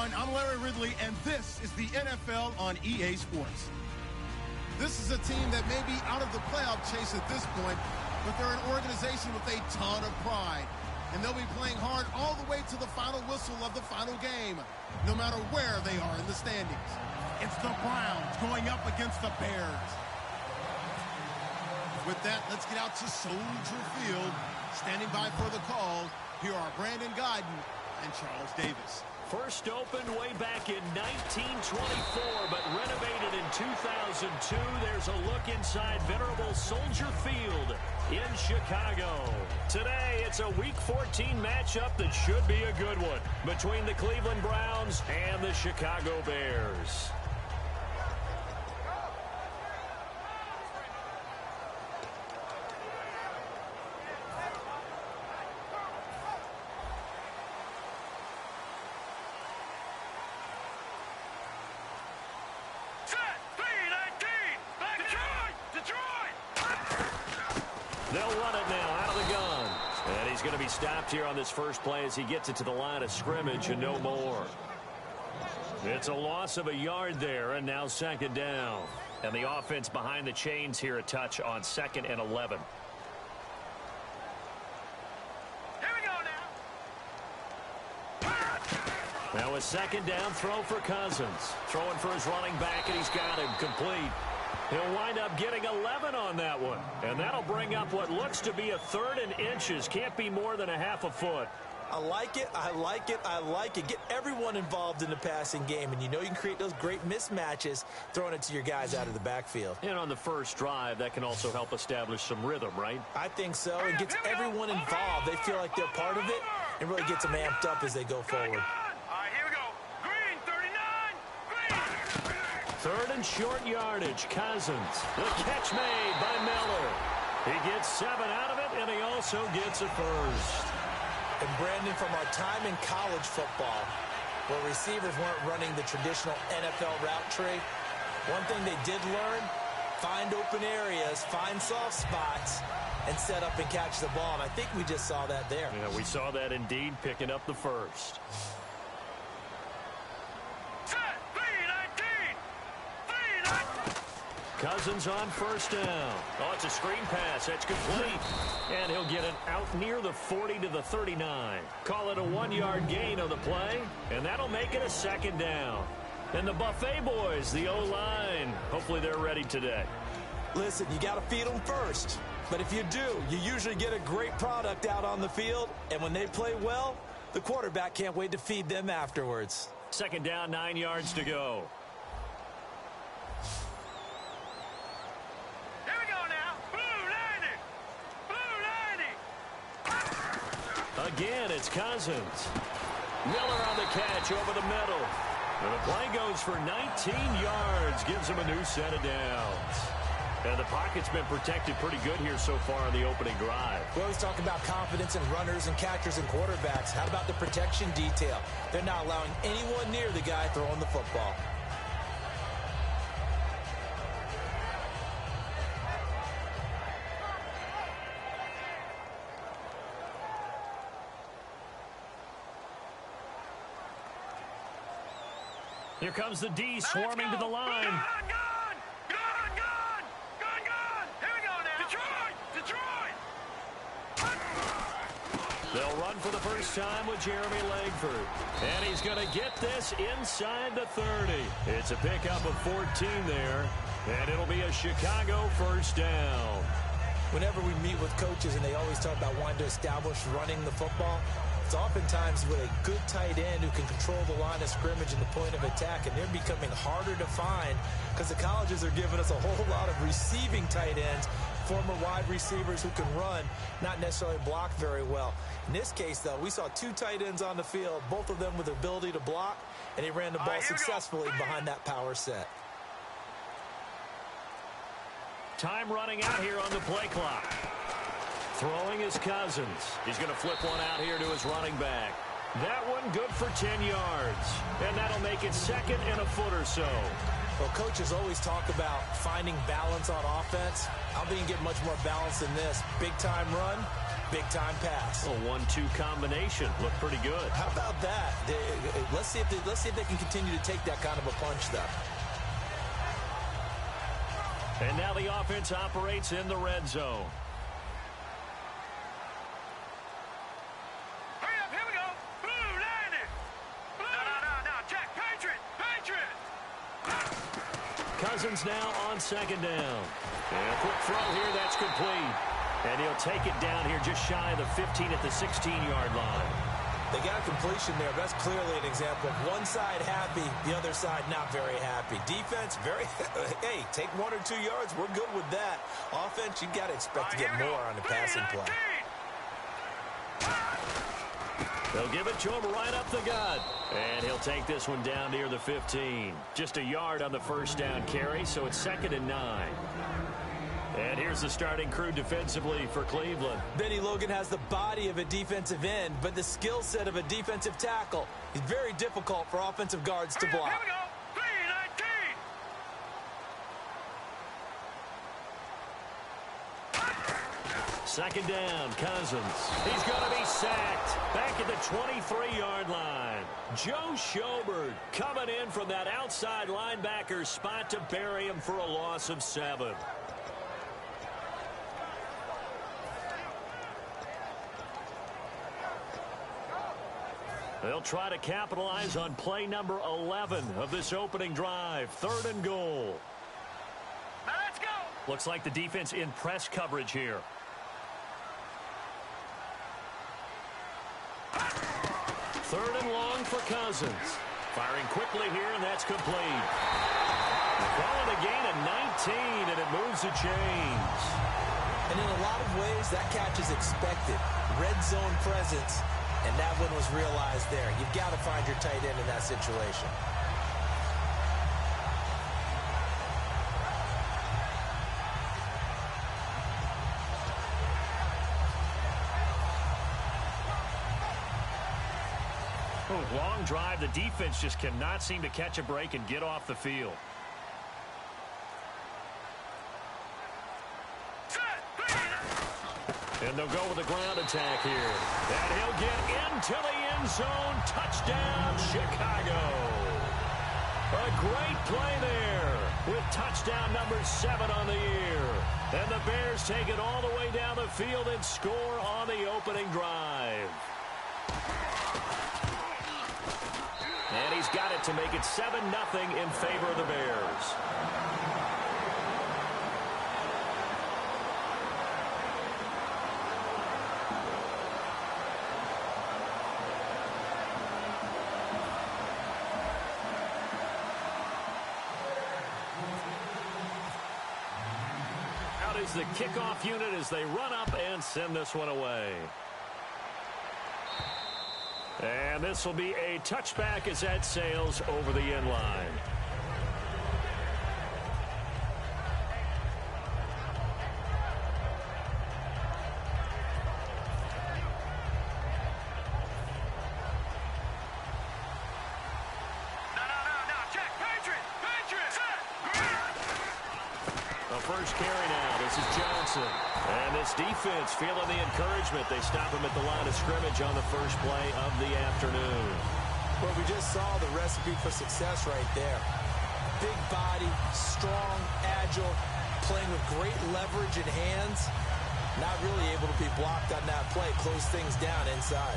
everyone. I'm Larry Ridley, and this is the NFL on EA Sports. This is a team that may be out of the playoff chase at this point, but they're an organization with a ton of pride. And they'll be playing hard all the way to the final whistle of the final game, no matter where they are in the standings. It's the Browns going up against the Bears. With that, let's get out to Soldier Field. Standing by for the call, here are Brandon Guyton and Charles Davis. First opened way back in 1924, but renovated in 2002. There's a look inside venerable Soldier Field in Chicago. Today, it's a Week 14 matchup that should be a good one between the Cleveland Browns and the Chicago Bears. They'll run it now out of the gun. And he's going to be stopped here on this first play as he gets it to the line of scrimmage and no more. It's a loss of a yard there, and now second down. And the offense behind the chains here a touch on 2nd and 11. Here we go now. Now a second down throw for Cousins. Throwing for his running back, and he's got him complete. He'll wind up getting 11 on that one. And that'll bring up what looks to be a 3rd and inches. Can't be more than a half a foot. I like it. I like it. I like it. Get everyone involved in the passing game. And you know you can create those great mismatches throwing it to your guys out of the backfield. And on the first drive, that can also help establish some rhythm, right? I think so. It gets everyone involved. They feel like they're part of it and really gets them amped up as they go forward. 3rd and short yardage. Cousins. The catch made by Miller. He gets 7 out of it, and he also gets a first. And Brandon, from our time in college football, where receivers weren't running the traditional NFL route tree, one thing they did learn, find open areas, find soft spots, and set up and catch the ball. And I think we just saw that there. Yeah, we saw that indeed, picking up the first. Cousins on first down. Oh, it's a screen pass. That's complete. And he'll get it out near the 40 to the 39. Call it a 1-yard gain on the play, and that'll make it a second down. And the Buffet boys, the O-line, hopefully they're ready today. Listen, you got to feed them first. But if you do, you usually get a great product out on the field. And when they play well, the quarterback can't wait to feed them afterwards. Second down, 9 yards to go. Again, it's Cousins. Miller on the catch over the middle. And the play goes for 19 yards. Gives him a new set of downs. And the pocket's been protected pretty good here so far on the opening drive. We always talk about confidence in runners and catchers and quarterbacks. How about the protection detail? They're not allowing anyone near the guy throwing the football. Here comes the D swarming to the line. Gun! Here we go now. Detroit! They'll run for the first time with Jeremy Langford. And he's going to get this inside the 30. It's a pickup of 14 there. And it'll be a Chicago first down. Whenever we meet with coaches and they always talk about wanting to establish running the football, it's oftentimes with a good tight end who can control the line of scrimmage and the point of attack, and they're becoming harder to find because the colleges are giving us a whole lot of receiving tight ends, former wide receivers who can run, not necessarily block very well. In this case, though, we saw 2 tight ends on the field, both of them with the ability to block, and he ran the ball successfully behind that power set. Time running out here on the play clock. Throwing is Cousins. He's going to flip one out here to his running back. That one good for 10 yards. And that'll make it 2nd and a foot or so. Well, coaches always talk about finding balance on offense. I don't think you can get much more balance than this. Big time run, Big-time pass. A 1-2 combination. Looked pretty good. How about that? Let's see if they can continue to take that kind of a punch, though. And now the offense operates in the red zone. Hurry up, here we go. Blue, landing. No, check. Patriot. Cousins now on second down. And a quick throw here, that's complete. And he'll take it down here just shy of the 15 at the 16-yard line. They got a completion there. That's clearly an example of one side happy, the other side not very happy. Defense, hey, take 1 or 2 yards. We're good with that. Offense, you got to expect to get more on the passing play. They'll give it to him right up the gut. And he'll take this one down near the 15. Just a yard on the first down carry, so it's 2nd and 9. And here's the starting crew defensively for Cleveland. Benny Logan has the body of a defensive end, but the skill set of a defensive tackle. He's very difficult for offensive guards to block. Here we go. 3-19. Second down, Cousins. He's going to be sacked. Back at the 23-yard line. Joe Schobert coming in from that outside linebacker spot to bury him for a loss of 7. They'll try to capitalize on play number 11 of this opening drive. 3rd and goal. Now let's go. Looks like the defense in press coverage here. 3rd and long for Cousins. Firing quickly here, and that's complete. They're calling a gain of 19, and it moves the chains. And in a lot of ways, that catch is expected. Red zone presence. And that one was realized there. You've got to find your tight end in that situation. Oh, long drive. The defense just cannot seem to catch a break and get off the field. And they'll go with a ground attack here. And he'll get into the end zone. Touchdown, Chicago. A great play there with touchdown number 7 on the year. And the Bears take it all the way down the field and score on the opening drive. And he's got it to make it 7-0 in favor of the Bears. Is the kickoff unit as they run up and send this one away. And this will be a touchback as that sails over the end line. Check. Patriot. First carry now. This is Johnson. And this defense feeling the encouragement. They stop him at the line of scrimmage on the first play of the afternoon. Well, we just saw the recipe for success right there. Big body, strong, agile, playing with great leverage in hands. Not really able to be blocked on that play. Close things down inside.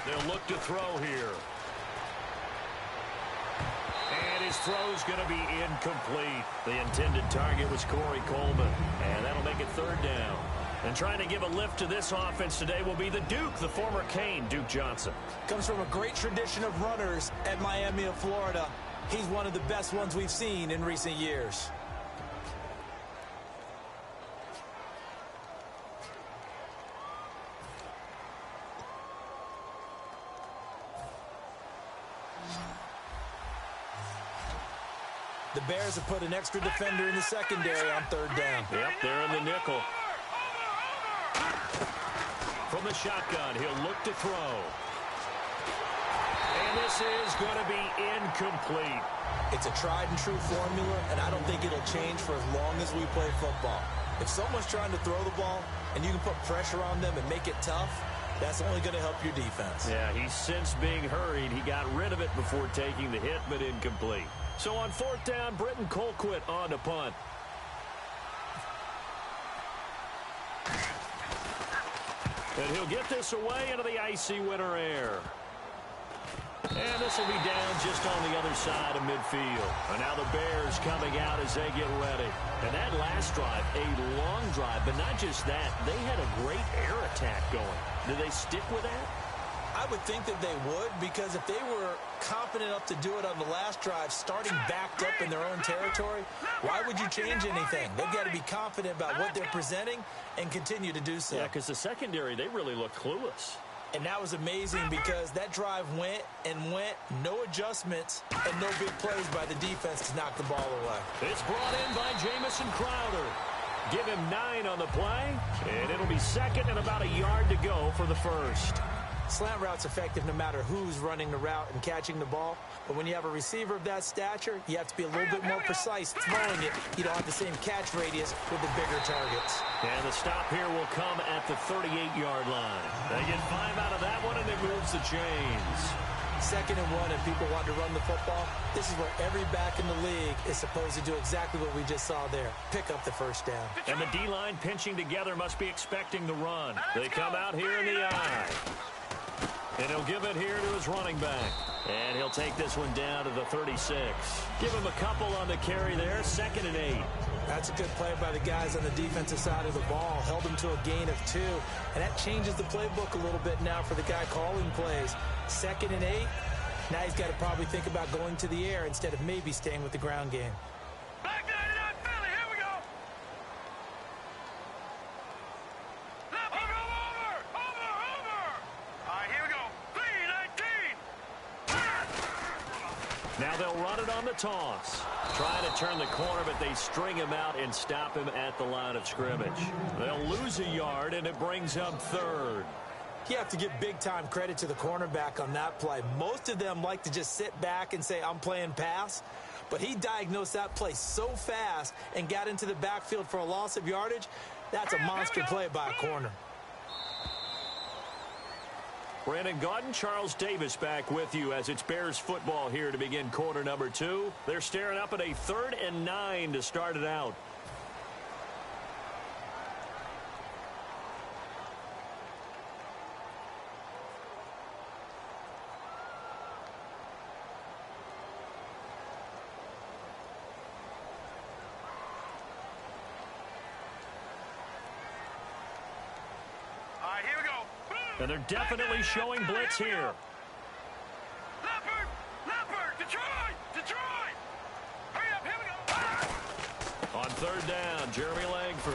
They'll look to throw here. And his throw's going to be incomplete. The intended target was Corey Coleman. And that'll make it 3rd down. And trying to give a lift to this offense today will be the Duke, the former Cane, Duke Johnson. Comes from a great tradition of runners at Miami of Florida. He's one of the best ones we've seen in recent years. The Bears have put an extra defender in the secondary on 3rd down. Yep, they're in the nickel. From the shotgun, he'll look to throw. And this is going to be incomplete. It's a tried-and-true formula, and I don't think it'll change for as long as we play football. If someone's trying to throw the ball and you can put pressure on them and make it tough, that's only going to help your defense. Yeah, he's since being hurried. He got rid of it before taking the hit, but incomplete. So on fourth down, Britton Colquitt on to punt. And he'll get this away into the icy winter air. And this will be down just on the other side of midfield. And now the Bears coming out as they get ready. And that last drive, a long drive, but not just that. They had a great air attack going. Do they stick with that? I would think that they would, because if they were confident enough to do it on the last drive, starting backed up in their own territory, why would you change anything? They've got to be confident about what they're presenting and continue to do so. Yeah, because the secondary, they really looked clueless. And that was amazing because that drive went and went, no adjustments, and no big plays by the defense to knock the ball away. It's brought in by Jamison Crowder. Give him 9 on the play, and it'll be second and about a yard to go for the first. Slant route's effective no matter who's running the route and catching the ball. But when you have a receiver of that stature, you have to be a little bit more precise throwing it. You don't have the same catch radius with the bigger targets. And the stop here will come at the 38-yard line. They get 5 out of that one, and it moves the chains. 2nd and 1, and people want to run the football. This is where every back in the league is supposed to do exactly what we just saw there. Pick up the first down. And the D-line pinching together must be expecting the run. They come out here in the eye. And he'll give it here to his running back. And he'll take this one down to the 36. Give him a couple on the carry there. 2nd and 8. That's a good play by the guys on the defensive side of the ball. Held him to a gain of 2. And that changes the playbook a little bit now for the guy calling plays. 2nd and 8. Now he's got to probably think about going to the air instead of maybe staying with the ground game. Back 99 Philly, here we go. Left, over. All right, here we go. 3-19. Now they'll run it on the toss. Trying to turn the corner, but they string him out and stop him at the line of scrimmage. They'll lose a yard, and it brings up 3rd. You have to give big-time credit to the cornerback on that play. Most of them like to just sit back and say, I'm playing pass. But he diagnosed that play so fast and got into the backfield for a loss of yardage. That's a monster play by a corner. Brandon Gaudin, Charles Davis back with you as it's Bears football here to begin quarter number 2. They're staring up at a 3rd and 9 to start it out. And they're definitely showing blitz here. Leopard, Detroit. Hurry up, here we go. On 3rd down, Jeremy Langford.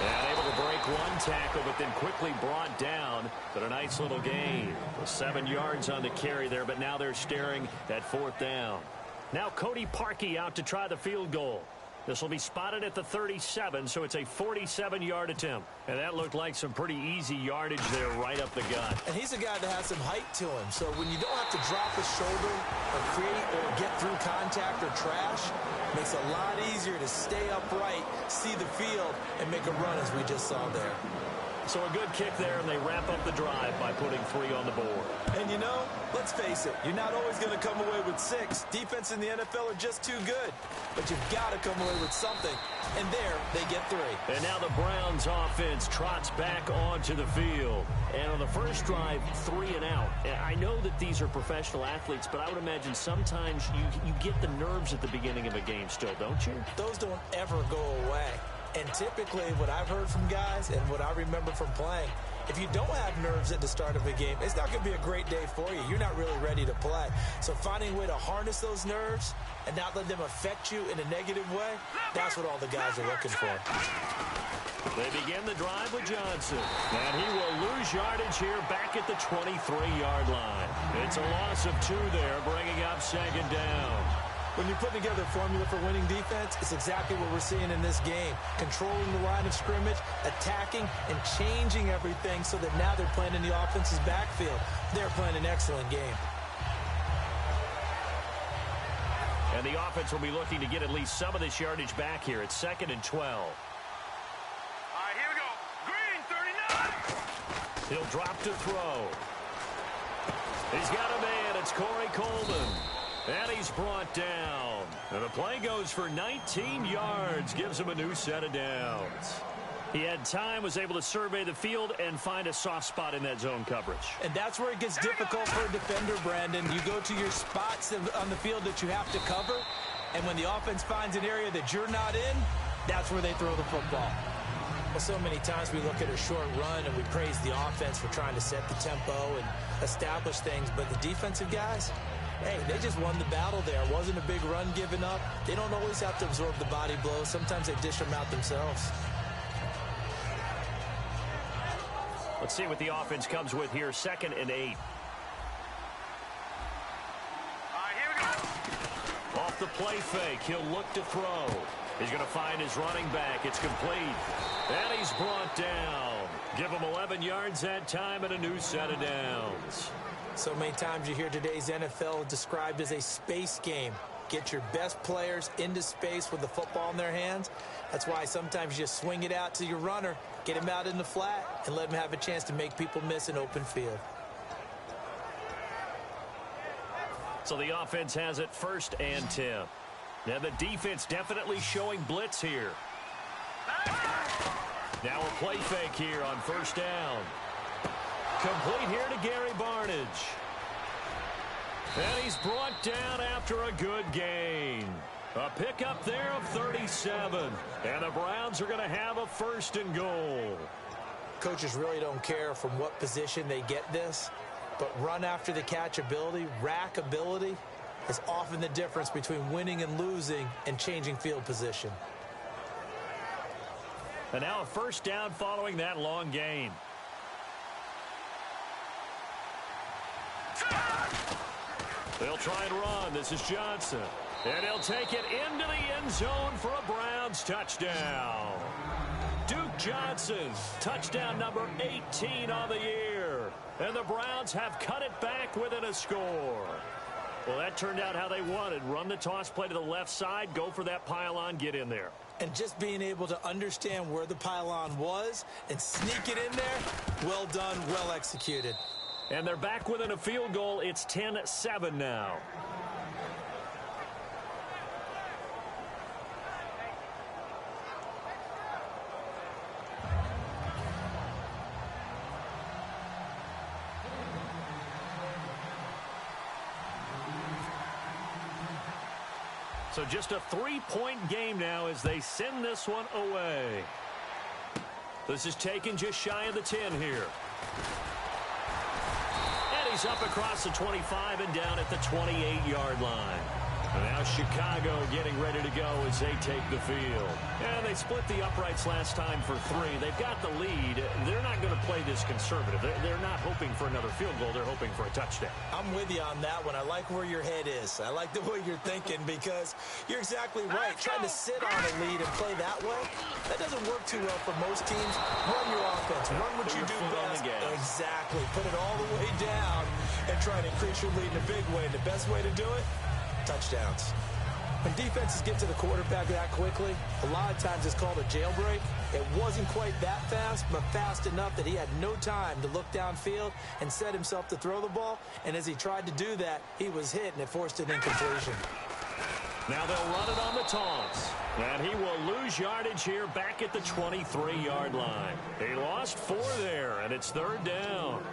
And able to break one tackle, but then quickly brought down. But a nice little gain. 7 yards on the carry there, but now they're staring at 4th down. Now Cody Parkey out to try the field goal. This will be spotted at the 37, so it's a 47-yard attempt. And that looked like some pretty easy yardage there right up the gut. And he's a guy that has some height to him, so when you don't have to drop his shoulder or create or get through contact or trash, it makes it a lot easier to stay upright, see the field, and make a run as we just saw there. So a good kick there, and they wrap up the drive by putting 3 on the board. And you know, let's face it, you're not always going to come away with 6. Defense in the NFL are just too good. But you've got to come away with something. And there, they get 3. And now the Browns offense trots back onto the field. And on the first drive, 3 and out. I know that these are professional athletes, but I would imagine sometimes you get the nerves at the beginning of a game still, don't you? Those don't ever go away. And typically, what I've heard from guys and what I remember from playing, if you don't have nerves at the start of a game, it's not going to be a great day for you. You're not really ready to play. So finding a way to harness those nerves and not let them affect you in a negative way, that's what all the guys are looking for. They begin the drive with Johnson. And he will lose yardage here back at the 23-yard line. It's a loss of 2 there, bringing up 2nd down. When you put together a formula for winning defense, it's exactly what we're seeing in this game. Controlling the line of scrimmage, attacking, and changing everything so that now they're playing in the offense's backfield. They're playing an excellent game. And the offense will be looking to get at least some of this yardage back here. It's 2nd and 12. All right, here we go. Green, 39. He'll drop to throw. He's got a man. It's Corey Coleman. And he's brought down. And the play goes for 19 yards. Gives him a new set of downs. He had time, was able to survey the field and find a soft spot in that zone coverage. And that's where it gets difficult for a defender, Brandon. You go to your spots on the field that you have to cover, and when the offense finds an area that you're not in, that's where they throw the football. Well, so many times we look at a short run and we praise the offense for trying to set the tempo and establish things, but the defensive guys, hey, they just won the battle there. It wasn't a big run given up. They don't always have to absorb the body blows. Sometimes they dish them out themselves. Let's see what the offense comes with here. 2nd and 8. All right, here we go. Off the play fake, he'll look to throw. He's going to find his running back. It's complete. And he's brought down. Give him 11 yards that time and a new set of downs. So many times you hear today's NFL described as a space game. Get your best players into space with the football in their hands. That's why sometimes you just swing it out to your runner, get him out in the flat, and let him have a chance to make people miss an open field. So the offense has it 1st and 10. Now the defense definitely showing blitz here. Now a play fake here on 1st down. Complete here to Gary Barnidge. And he's brought down after a good gain. A pickup there of 37. And the Browns are going to have a 1st and goal. Coaches really don't care from what position they get this, but run after the catch ability, rack ability, is often the difference between winning and losing and changing field position. And now a 1st down following that long gain. They'll try and run. This is Johnson. And he'll take it into the end zone for a Browns touchdown. Duke Johnson, touchdown number 18 on the year. And the Browns have cut it back within a score. Well, that turned out how they wanted. Run the toss play to the left side, go for that pylon, get in there. And just being able to understand where the pylon was and sneak it in there, well done, well executed. And they're back within a field goal. It's 10-7 now. So just a 3-point game now as they send this one away. This is taken just shy of the 10 here. And he's up across the 25 and down at the 28-yard line. And now Chicago getting ready to go as they take the field. And they split the uprights last time for 3. They've got the lead. They're not going to play this conservative. They're not hoping for another field goal. They're hoping for a touchdown. I'm with you on that one. I like where your head is. I like the way you're thinking because you're exactly right. Trying to sit on a lead and play that way, that doesn't work too well for most teams. Run your offense. Run what you do best. Exactly. Put it all the way down and try to increase your lead in a big way. And the best way to do it, touchdowns. When defenses get to the quarterback that quickly, a lot of times it's called a jailbreak. It wasn't quite that fast, but fast enough that he had no time to look downfield and set himself to throw the ball. And as he tried to do that, he was hit, and it forced an incompletion. Now they'll run it on the taunts. And he will lose yardage here back at the 23-yard line. He lost 4 there, and it's 3rd down.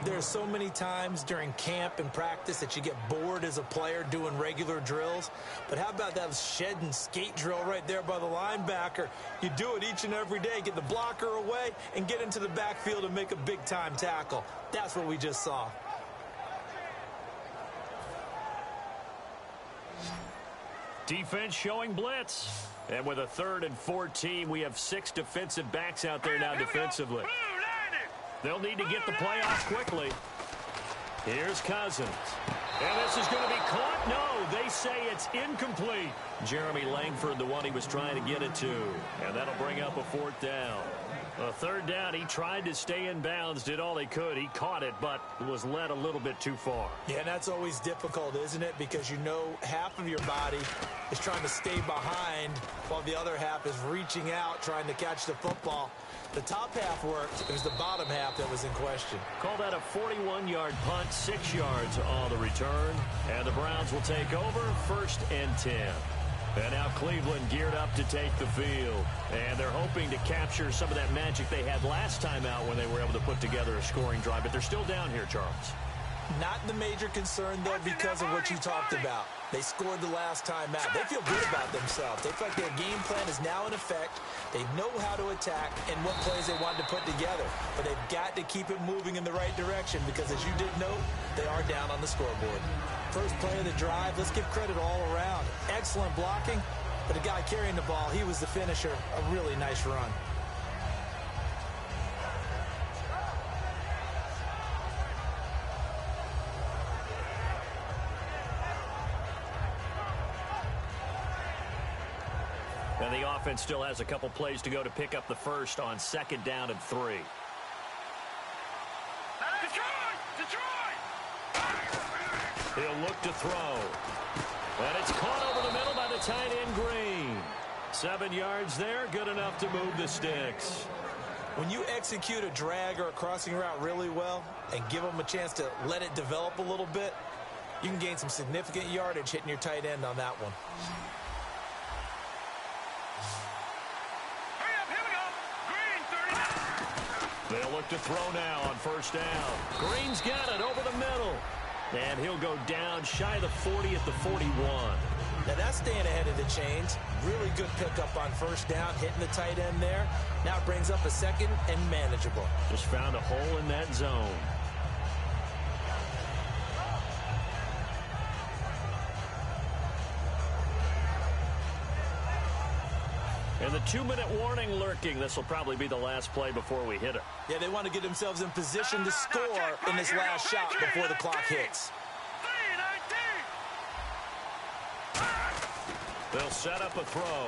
There's so many times during camp and practice that you get bored as a player doing regular drills. But how about that shed and skate drill right there by the linebacker? You do it each and every day. Get the blocker away and get into the backfield and make a big-time tackle. That's what we just saw. Defense showing blitz. And with a 3rd and 14, we have 6 defensive backs out there now defensively. They'll need to get the play off quickly. Here's Cousins. And this is going to be caught. No, they say it's incomplete. Jeremy Langford, the one he was trying to get it to. And that'll bring up a 4th down. A 3rd down, he tried to stay in bounds, did all he could. He caught it, but was led a little bit too far. Yeah, and that's always difficult, isn't it? Because you know half of your body is trying to stay behind while the other half is reaching out, trying to catch the football. The top half worked. It was the bottom half that was in question. Call that a 41-yard punt, 6 yards on the return. And the Browns will take over, 1st and 10. And now Cleveland geared up to take the field. And they're hoping to capture some of that magic they had last time out when they were able to put together a scoring drive. But they're still down here, Charles. Not the major concern, though, because of what you talked about. They scored the last time out. They feel good about themselves. They feel like their game plan is now in effect. They know how to attack and what plays they wanted to put together. But they've got to keep it moving in the right direction because, as you did note, they are down on the scoreboard. First play of the drive, let's give credit all around. Excellent blocking, but the guy carrying the ball, he was the finisher. A really nice run. And the offense still has a couple plays to go to pick up the first on 2nd down and 3. He'll look to throw. And it's caught over the middle by the tight end Green. 7 yards there, good enough to move the sticks. When you execute a drag or a crossing route really well and give them a chance to let it develop a little bit, you can gain some significant yardage hitting your tight end on that one. They'll look to throw now on 1st down. Green's got it over the middle. And he'll go down shy of the 40 at the 41. Now that's staying ahead of the chains. Really good pickup on 1st down, hitting the tight end there. Now it brings up a 2nd and manageable. Just found a hole in that zone. And the 2-minute warning lurking. This will probably be the last play before we hit it. Yeah, they want to get themselves in position to score in this last shot before the clock hits. They'll set up a throw.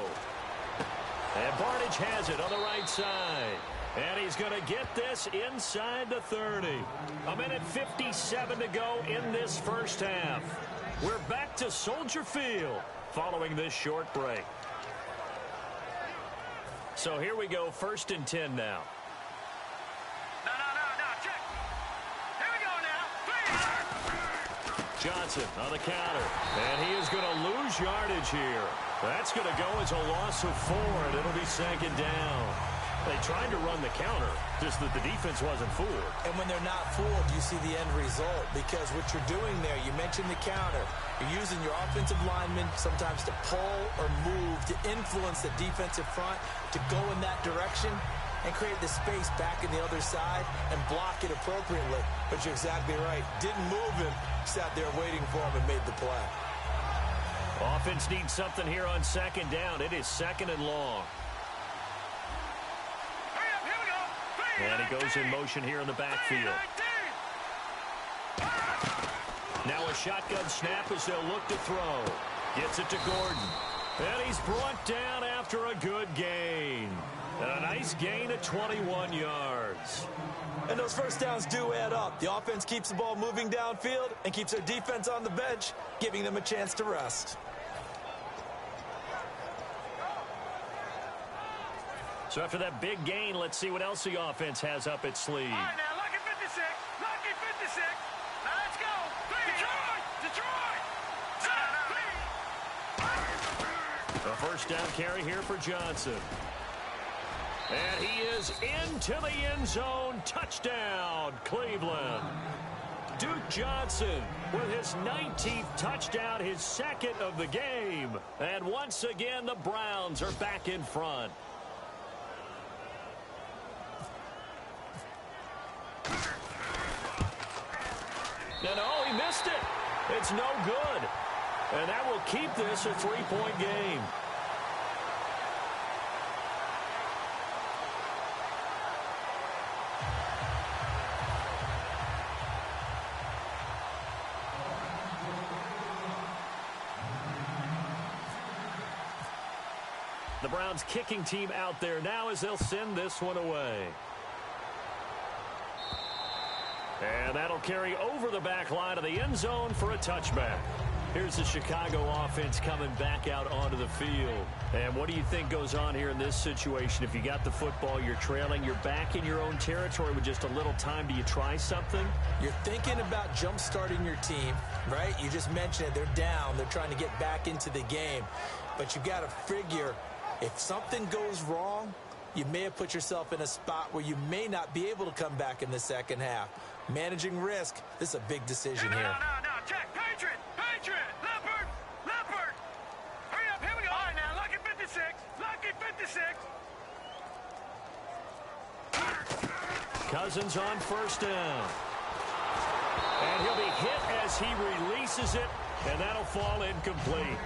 And Barnage has it on the right side. And he's going to get this inside the 30. 1:57 to go in this first half. We're back to Soldier Field following this short break. So here we go, 1st and 10 now. No, check. Here we go now. Johnson on the counter. And he is going to lose yardage here. That's going to go as a loss of 4, and it'll be 2nd down. They tried to run the counter, just that the defense wasn't fooled. And when they're not fooled, you see the end result. Because what you're doing there, you mentioned the counter. You're using your offensive linemen sometimes to pull or move, to influence the defensive front, to go in that direction and create the space back in the other side and block it appropriately. But you're exactly right. Didn't move him, sat there waiting for him and made the play. Offense needs something here on 2nd down. It is 2nd and long. And he goes in motion here in the backfield. Now a shotgun snap as they'll look to throw. Gets it to Gordon. And he's brought down after a good gain. And a nice gain of 21 yards. And those 1st downs do add up. The offense keeps the ball moving downfield and keeps their defense on the bench, giving them a chance to rest. So after that big gain, let's see what else the offense has up its sleeve. All right, now, lucky 56. Lucky 56. Now, let's go. Detroit. A 1st down carry here for Johnson. And he is into the end zone. Touchdown, Cleveland. Duke Johnson with his 19th touchdown, his 2nd of the game. And once again, the Browns are back in front. No, he missed it. It's no good. And that will keep this a 3-point game. The Browns kicking team out there now as they'll send this one away. And that'll carry over the back line of the end zone for a touchback. Here's the Chicago offense coming back out onto the field. And what do you think goes on here in this situation? If you got the football, you're trailing, you're back in your own territory with just a little time. Do you try something? You're thinking about jump-starting your team, right? You just mentioned it. They're down. They're trying to get back into the game. But you got to figure if something goes wrong, you may have put yourself in a spot where you may not be able to come back in the second half. Managing risk, this is a big decision here. No, check. Patriot, Leopard. Hurry up, here we go. All right, now, lucky 56. Cousins on first down. And he'll be hit as he releases it, and that'll fall incomplete.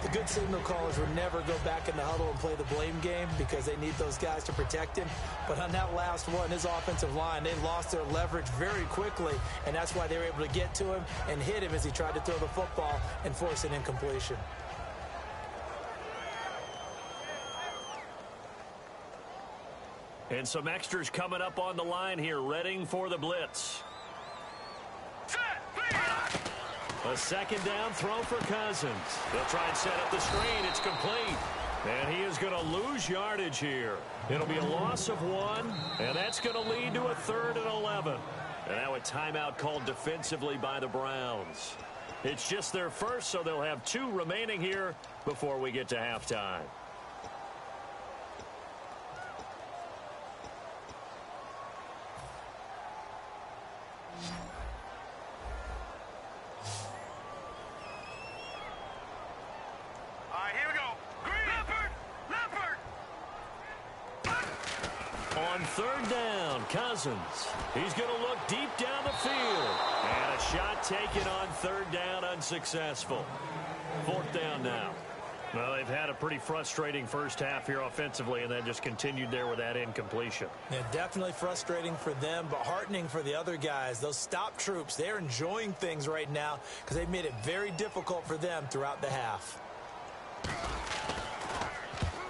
The good signal callers would never go back in the huddle and play the blame game because they need those guys to protect him. But on that last one, his offensive line, they lost their leverage very quickly, and that's why they were able to get to him and hit him as he tried to throw the football and force an incompletion. And some extras coming up on the line here, readying for the blitz. A second down throw for Cousins. They'll try and set up the screen. It's complete. And he is going to lose yardage here. It'll be a loss of 1, and that's going to lead to a 3rd and 11. And now a timeout called defensively by the Browns. It's just their first, so they'll have 2 remaining here before we get to halftime. On 3rd down, Cousins. He's going to look deep down the field. And a shot taken on 3rd down, unsuccessful. 4th down now. Well, they've had a pretty frustrating first half here offensively, and then just continued there with that incompletion. Yeah, definitely frustrating for them, but heartening for the other guys. Those stop troops, they're enjoying things right now because they've made it very difficult for them throughout the half.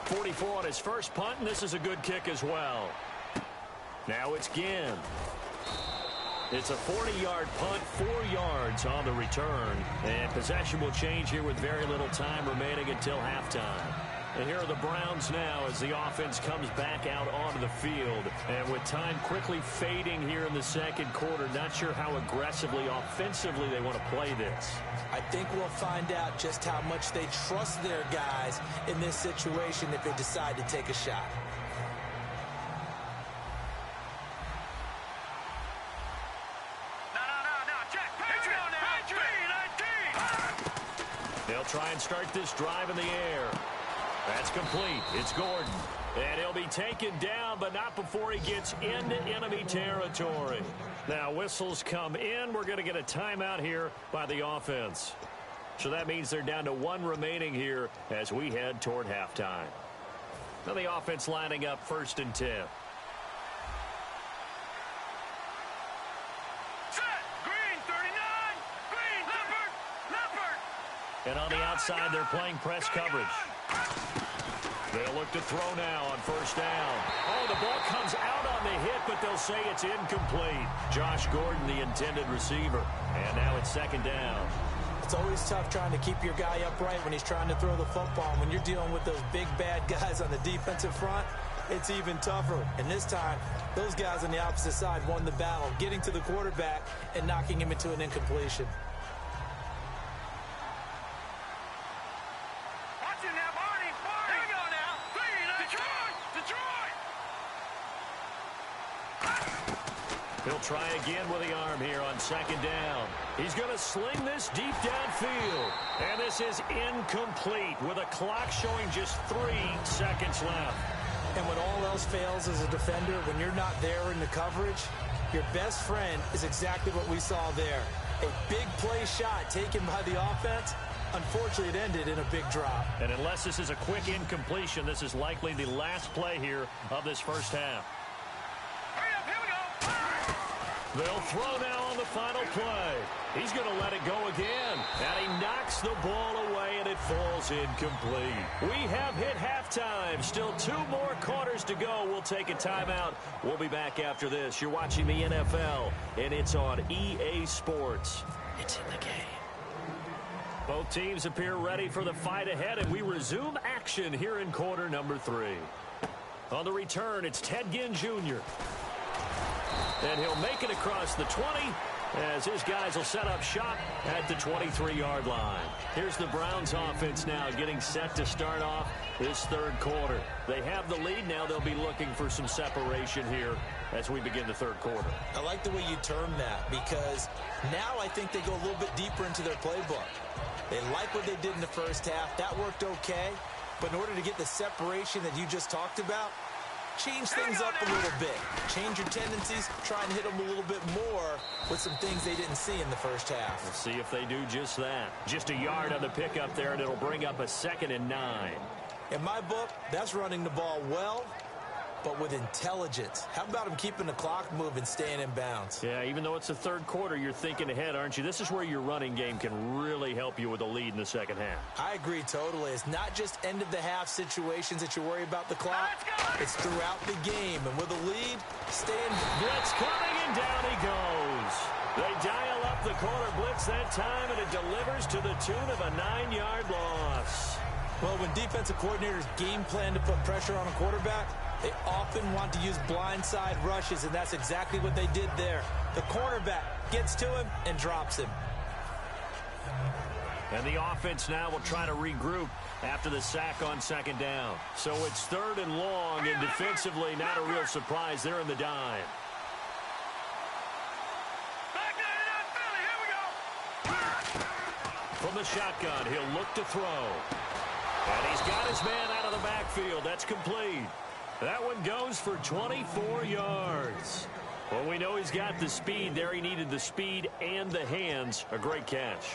44 on his first punt, and this is a good kick as well. Now it's Ginn. It's a 40-yard punt, 4 yards on the return. And possession will change here with very little time remaining until halftime. And here are the Browns now as the offense comes back out onto the field. And with time quickly fading here in the second quarter, not sure how aggressively, offensively they want to play this. I think we'll find out just how much they trust their guys in this situation if they decide to take a shot. They'll try and start this drive in the air. That's complete. It's Gordon. And he'll be taken down, but not before he gets into enemy territory. Now, whistles come in. We're going to get a timeout here by the offense. So that means they're down to 1 remaining here as we head toward halftime. Now the offense lining up 1st and 10. And on the outside, they're playing press coverage. They'll look to throw now on 1st down. Oh, the ball comes out on the hit, but they'll say it's incomplete. Josh Gordon, the intended receiver. And now it's 2nd down. It's always tough trying to keep your guy upright when he's trying to throw the football. When you're dealing with those big, bad guys on the defensive front, it's even tougher. And this time, those guys on the opposite side won the battle, getting to the quarterback and knocking him into an incompletion. He'll try again with the arm here on 2nd down. He's going to sling this deep downfield. And this is incomplete with a clock showing just 3 seconds left. And when all else fails as a defender, when you're not there in the coverage, your best friend is exactly what we saw there. A big play shot taken by the offense. Unfortunately, it ended in a big drop. And unless this is a quick incompletion, this is likely the last play here of this first half. They'll throw now on the final play. He's going to let it go again. And he knocks the ball away, and it falls incomplete. We have hit halftime. Still 2 more quarters to go. We'll take a timeout. We'll be back after this. You're watching the NFL, and it's on EA Sports. It's in the game. Both teams appear ready for the fight ahead, and we resume action here in quarter number 3. On the return, it's Ted Ginn Jr. And he'll make it across the 20 as his guys will set up shop at the 23-yard line. Here's the Browns offense now getting set to start off this third quarter. They have the lead now. They'll be looking for some separation here as we begin the third quarter. I like the way you term that because now I think they go a little bit deeper into their playbook. They like what they did in the first half. That worked okay. But in order to get the separation that you just talked about, change things up a little bit. Change your tendencies. Try and hit them a little bit more with some things they didn't see in the first half. We'll see if they do just that. Just a yard on the pickup there, and it'll bring up a 2nd and 9. In my book, that's running the ball well, but with intelligence. How about him keeping the clock moving, staying in bounds? Yeah, even though it's the third quarter, you're thinking ahead, aren't you? This is where your running game can really help you with a lead in the second half. I agree totally. It's not just end-of-the-half situations that you worry about the clock. It's throughout the game. And with a lead, stay in. Blitz coming, and down he goes. They dial up the corner blitz that time, and it delivers to the tune of a 9-yard loss. Well, when defensive coordinators game plan to put pressure on a quarterback, they often want to use blindside rushes, and that's exactly what they did there. The cornerback gets to him and drops him. And the offense now will try to regroup after the sack on 2nd down. So it's 3rd and long, and defensively not a real surprise. They're in the dime. From the shotgun, he'll look to throw. And he's got his man out of the backfield. That's complete. That one goes for 24 yards. Well, we know he's got the speed there. He needed the speed and the hands. A great catch.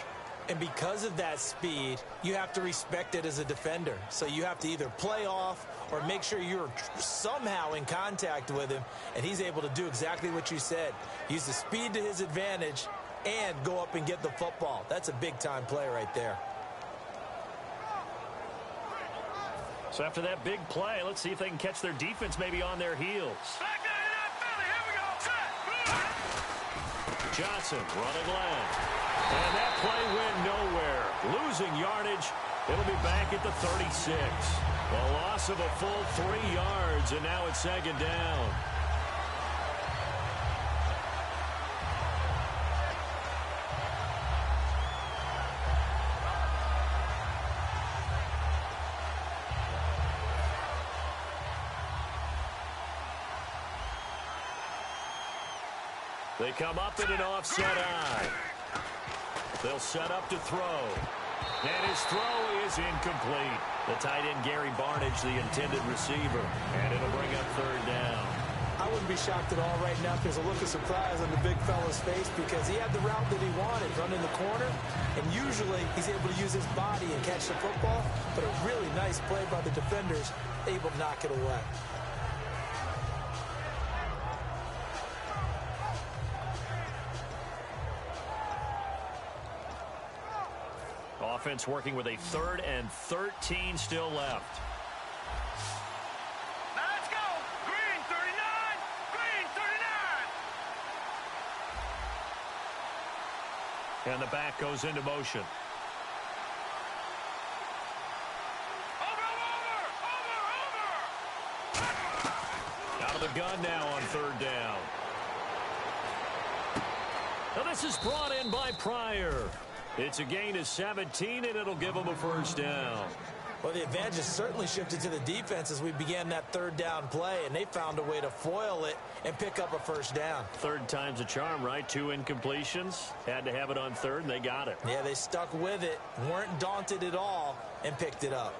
And because of that speed, you have to respect it as a defender. So you have to either play off or make sure you're somehow in contact with him. And he's able to do exactly what you said. Use the speed to his advantage and go up and get the football. That's a big-time play right there. So after that big play, let's see if they can catch their defense maybe on their heels. Johnson running left. And that play went nowhere. Losing yardage. It'll be back at the 36. A loss of a full 3 yards, and now it's 2nd down. They come up in an offset eye. They'll set up to throw. And his throw is incomplete. The tight end, Gary Barnidge, the intended receiver. And it'll bring up 3rd down. I wouldn't be shocked at all right now if there's a look of surprise on the big fella's face because he had the route that he wanted, running the corner. And usually he's able to use his body and catch the football. But a really nice play by the defenders, able to knock it away. Offense working with a 3rd and 13 still left. Let's go! Green 39! Green 39! And the back goes into motion. Out of the gun now on 3rd down. Now this is brought in by Pryor. It's a gain of 17, and it'll give them a 1st down. Well, the advantage has certainly shifted to the defense as we began that 3rd down play, and they found a way to foil it and pick up a 1st down. 3rd time's a charm, right? 2 incompletions. Had to have it on 3rd, and they got it. Yeah, they stuck with it, weren't daunted at all, and picked it up.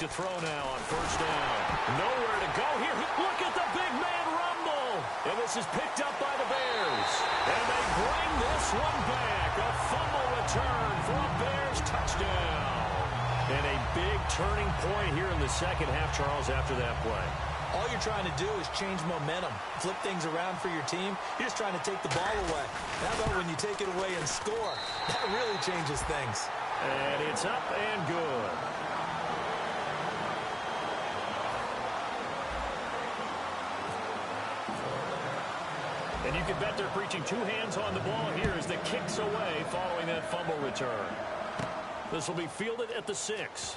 to throw now on first down. Nowhere to go here. Look at the big man rumble. And this is picked up by the Bears. And they bring this one back. A fumble return for a Bears touchdown. And a big turning point here in the second half, Charles, after that play. All you're trying to do is change momentum, flip things around for your team. You're just trying to take the ball away. How about when you take it away and score? That really changes things. And it's up and good. And you can bet they're preaching two hands on the ball here as the kick's away following that fumble return. This will be fielded at the 6.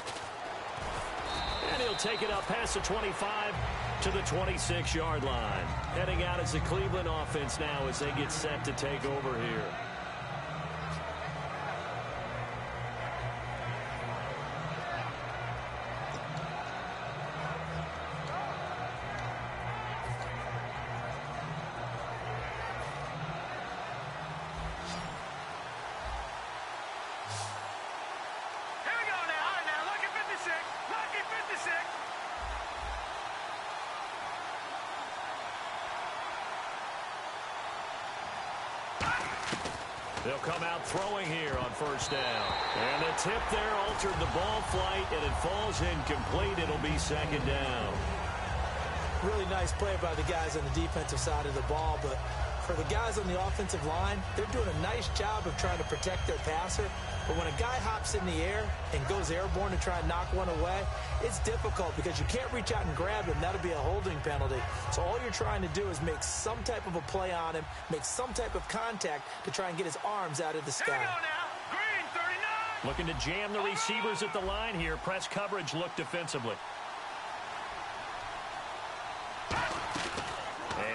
And he'll take it up past the 25 to the 26-yard line. Heading out as the Cleveland offense now as they get set to take over here. They'll come out throwing here on first down. And the tip there altered the ball flight, and it falls incomplete. It'll be second down. Really nice play by the guys on the defensive side of the ball, but for the guys on the offensive line, they're doing a nice job of trying to protect their passer. But when a guy hops in the air and goes airborne to try and knock one away, it's difficult because you can't reach out and grab him. That'll be a holding penalty. So all you're trying to do is make some type of a play on him, make some type of contact to try and get his arms out of the sky. Green, 39. Looking to jam the receivers at the line here. Press coverage look defensively.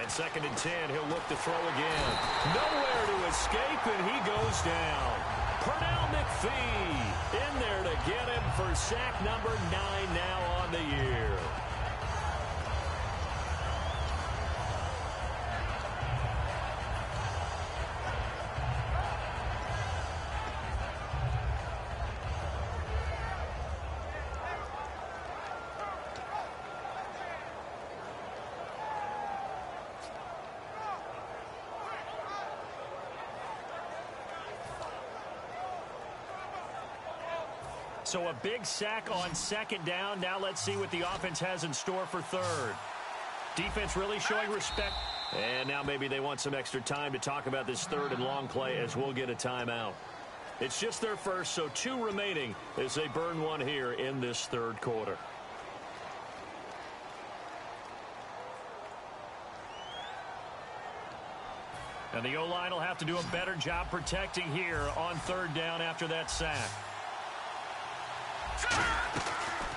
And second and 10, he'll look to throw again. Nowhere to escape, and he goes down. Pernell McPhee in there to get him for sack number 9 now on the year. So a big sack on second down. Now let's see what the offense has in store for third. Defense really showing respect. And now maybe they want some extra time to talk about this third and long play as we'll get a timeout. It's just their first, so 2 remaining as they burn one here in this third quarter. And the O-line will have to do a better job protecting here on third down after that sack.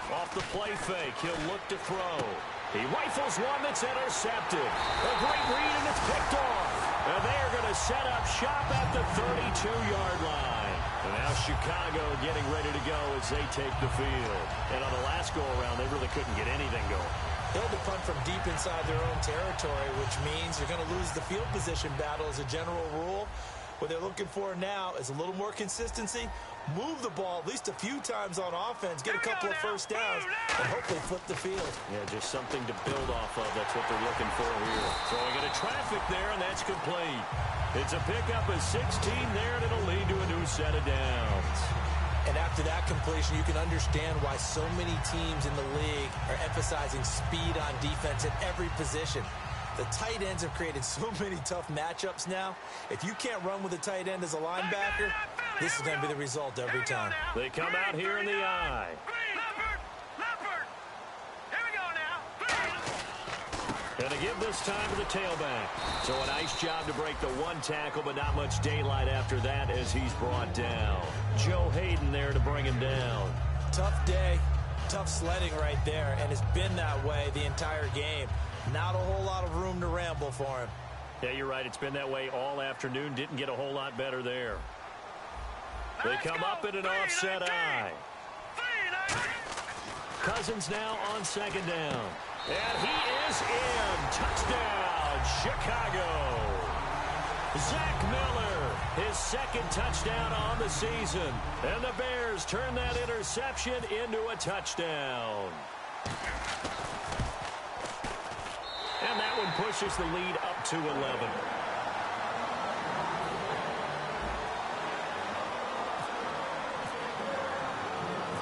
Off the play fake, he'll look to throw. He rifles one that's intercepted. A great read, and it's picked off. And they are going to set up shop at the 32-yard line. And now Chicago getting ready to go as they take the field. And on the last go-around, they really couldn't get anything going. They had to punt from deep inside their own territory, which means you're going to lose the field position battle as a general rule. What they're looking for now is a little more consistency, move the ball at least a few times on offense, get a couple of first downs, and hopefully flip the field. Yeah, just something to build off of. That's what they're looking for here. Throwing into traffic there, and that's complete. It's a pickup of 16 there, and it'll lead to a new set of downs. And after that completion, you can understand why so many teams in the league are emphasizing speed on defense at every position. The tight ends have created so many tough matchups now. If you can't run with a tight end as a linebacker, this is going to be the result every time. They come out here in the eye. Leopard. Here we go now. And to give this time to the tailback. So a nice job to break the one tackle, but not much daylight after that as he's brought down. Joe Hayden there to bring him down. Tough day, tough sledding right there, and it's been that way the entire game. Not a whole lot of room to ramble for him. Yeah, you're right. It's been that way all afternoon. Didn't get a whole lot better there. They come up in an offset eye. Cousins now on second down. And he is in. Touchdown, Chicago. Zach Miller His second touchdown on the season. And the Bears turn that interception into a touchdown. And that one pushes the lead up to 11.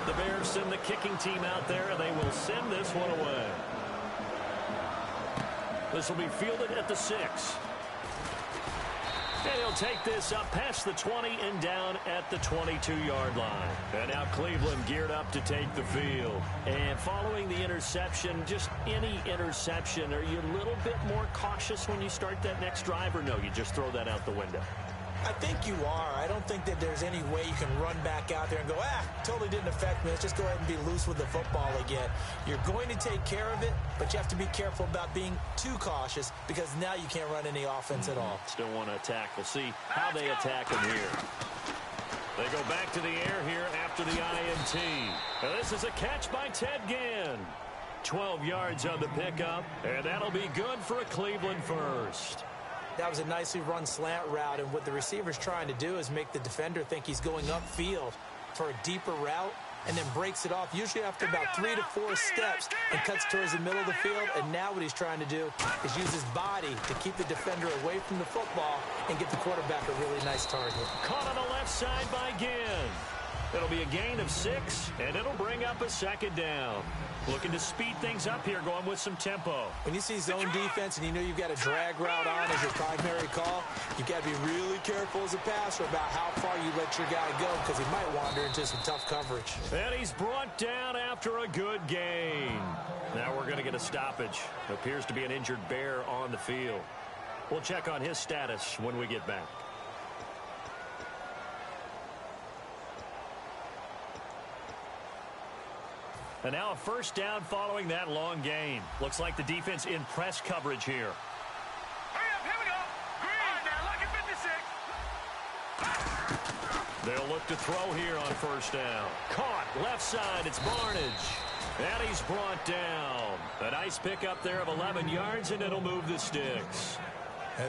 The Bears send the kicking team out there, and they will send this one away. This will be fielded at the 6. And he'll take this up past the 20 and down at the 22-yard line. And now Cleveland geared up to take the field. And following the interception, just any interception, are you a little bit more cautious when you start that next drive, or no, you just throw that out the window? I think you are. I don't think that there's any way you can run back out there and go, totally didn't affect me. Let's just go ahead and be loose with the football again. You're going to take care of it, but you have to be careful about being too cautious because now you can't run any offense at all. Still want to attack. We'll see how they attack him here. They go back to the air here after the INT. Now this is a catch by Ted Ginn. 12 yards on the pickup, and that'll be good for a Cleveland first. That was a nicely run slant route, and what the receiver's trying to do is make the defender think he's going upfield for a deeper route and then breaks it off, usually after about 3 to 4 steps, and cuts towards the middle of the field. And now what he's trying to do is use his body to keep the defender away from the football and get the quarterback a really nice target. Caught on the left side by Ginn. It'll be a gain of 6, and it'll bring up a second down. Looking to speed things up here, going with some tempo. When you see zone defense and you know you've got a drag route on as your primary call, you've got to be really careful as a passer about how far you let your guy go because he might wander into some tough coverage. And he's brought down after a good gain. Now we're going to get a stoppage. It appears to be an injured Bear on the field. We'll check on his status when we get back. And now a first down following that long gain. Looks like the defense in press coverage here. Hurry up, here we go. Green. All right, now, look at 56. They'll look to throw here on first down. Caught, left side, it's Barnage. And he's brought down. A nice pickup there of 11 yards, and it'll move the sticks.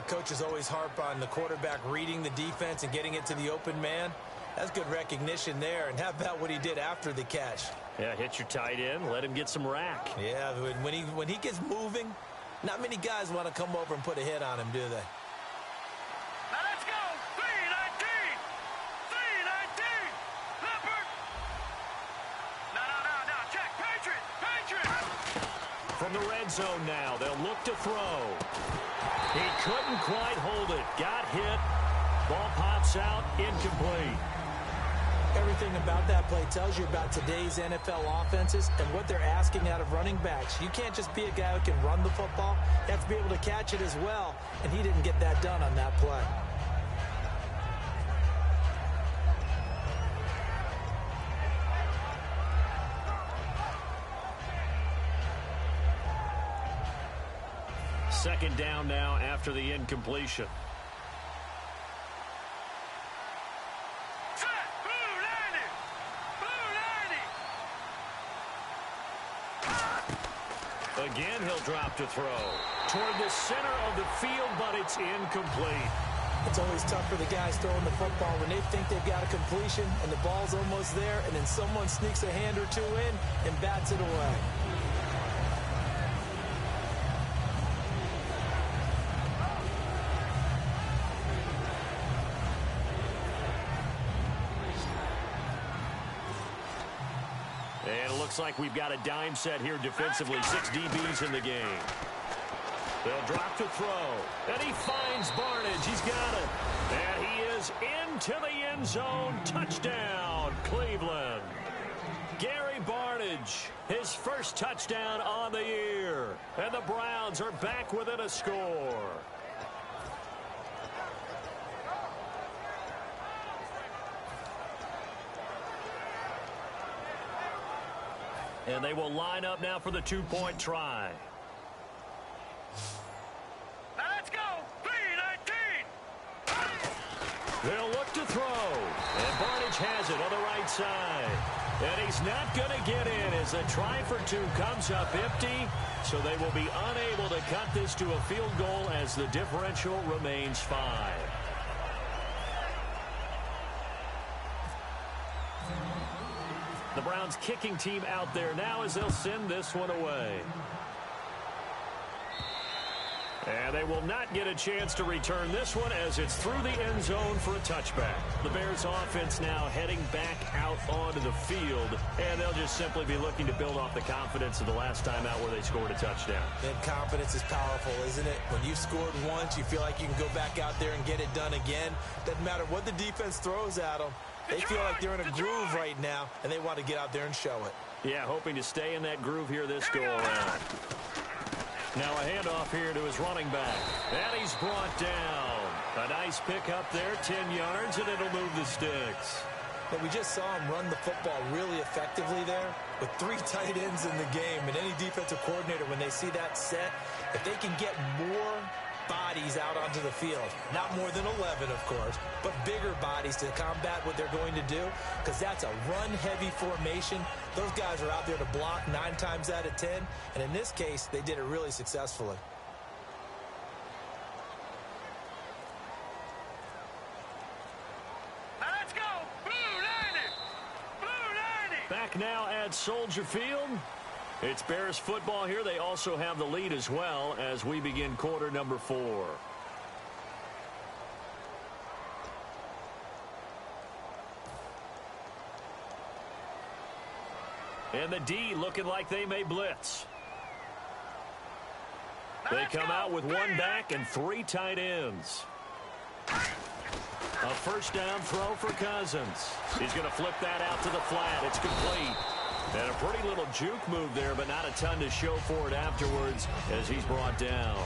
Coaches always harp on the quarterback reading the defense and getting it to the open man. That's good recognition there. And how about what he did after the catch? Yeah, hit your tight end, let him get some rack. Yeah, when he gets moving, not many guys want to come over and put a hit on him, do they? Now let's go. 319. 319. Leopard. No. Check. Patriot. From the red zone now, they'll look to throw. He couldn't quite hold it. Got hit. Ball pops out, incomplete. Everything about that play tells you about today's NFL offenses and what they're asking out of running backs. You can't just be a guy who can run the football. You have to be able to catch it as well, and he didn't get that done on that play. Second down now after the incompletion. Again, he'll drop to throw. Toward the center of the field, but it's incomplete. It's always tough for the guys throwing the football when they think they've got a completion and the ball's almost there, and then someone sneaks a hand or two in and bats it away. And it looks like we've got a dime set here defensively. 6 DBs in the game. They'll drop to throw. And he finds Barnage. He's got it. And he is into the end zone. Touchdown, Cleveland. Gary Barnage, his first touchdown on the year. And the Browns are back within a score. And they will line up now for the two-point try. Now let's go. 319. They'll look to throw. And Barnage has it on the right side. And he's not going to get in as the try for 2 comes up empty. So they will be unable to cut this to a field goal as the differential remains 5. The Browns kicking team out there now as they'll send this one away. And they will not get a chance to return this one as it's through the end zone for a touchback. The Bears offense now heading back out onto the field, and they'll just simply be looking to build off the confidence of the last time out where they scored a touchdown. And confidence is powerful, isn't it? When you've scored once, you feel like you can go back out there and get it done again. Doesn't matter what the defense throws at them. They feel like they're in a groove right now, and they want to get out there and show it. Yeah, hoping to stay in that groove here this go-around. Now a handoff here to his running back. And he's brought down. A nice pick up there, 10 yards, and it'll move the sticks. But we just saw him run the football really effectively there with 3 tight ends in the game. And any defensive coordinator, when they see that set, if they can get more bodies out onto the field, not more than 11, of course, but bigger bodies to combat what they're going to do, because that's a run-heavy formation. Those guys are out there to block 9 times out of 10, and in this case, they did it really successfully. Let's go! Blue 90! Blue 90! Back now at Soldier Field. It's Bears football here. They also have the lead as well as we begin quarter number 4. And the D looking like they may blitz. They come out with 1 back and 3 tight ends. A first down throw for Cousins. He's going to flip that out to the flat. It's complete. And a pretty little juke move there, but not a ton to show for it afterwards as he's brought down.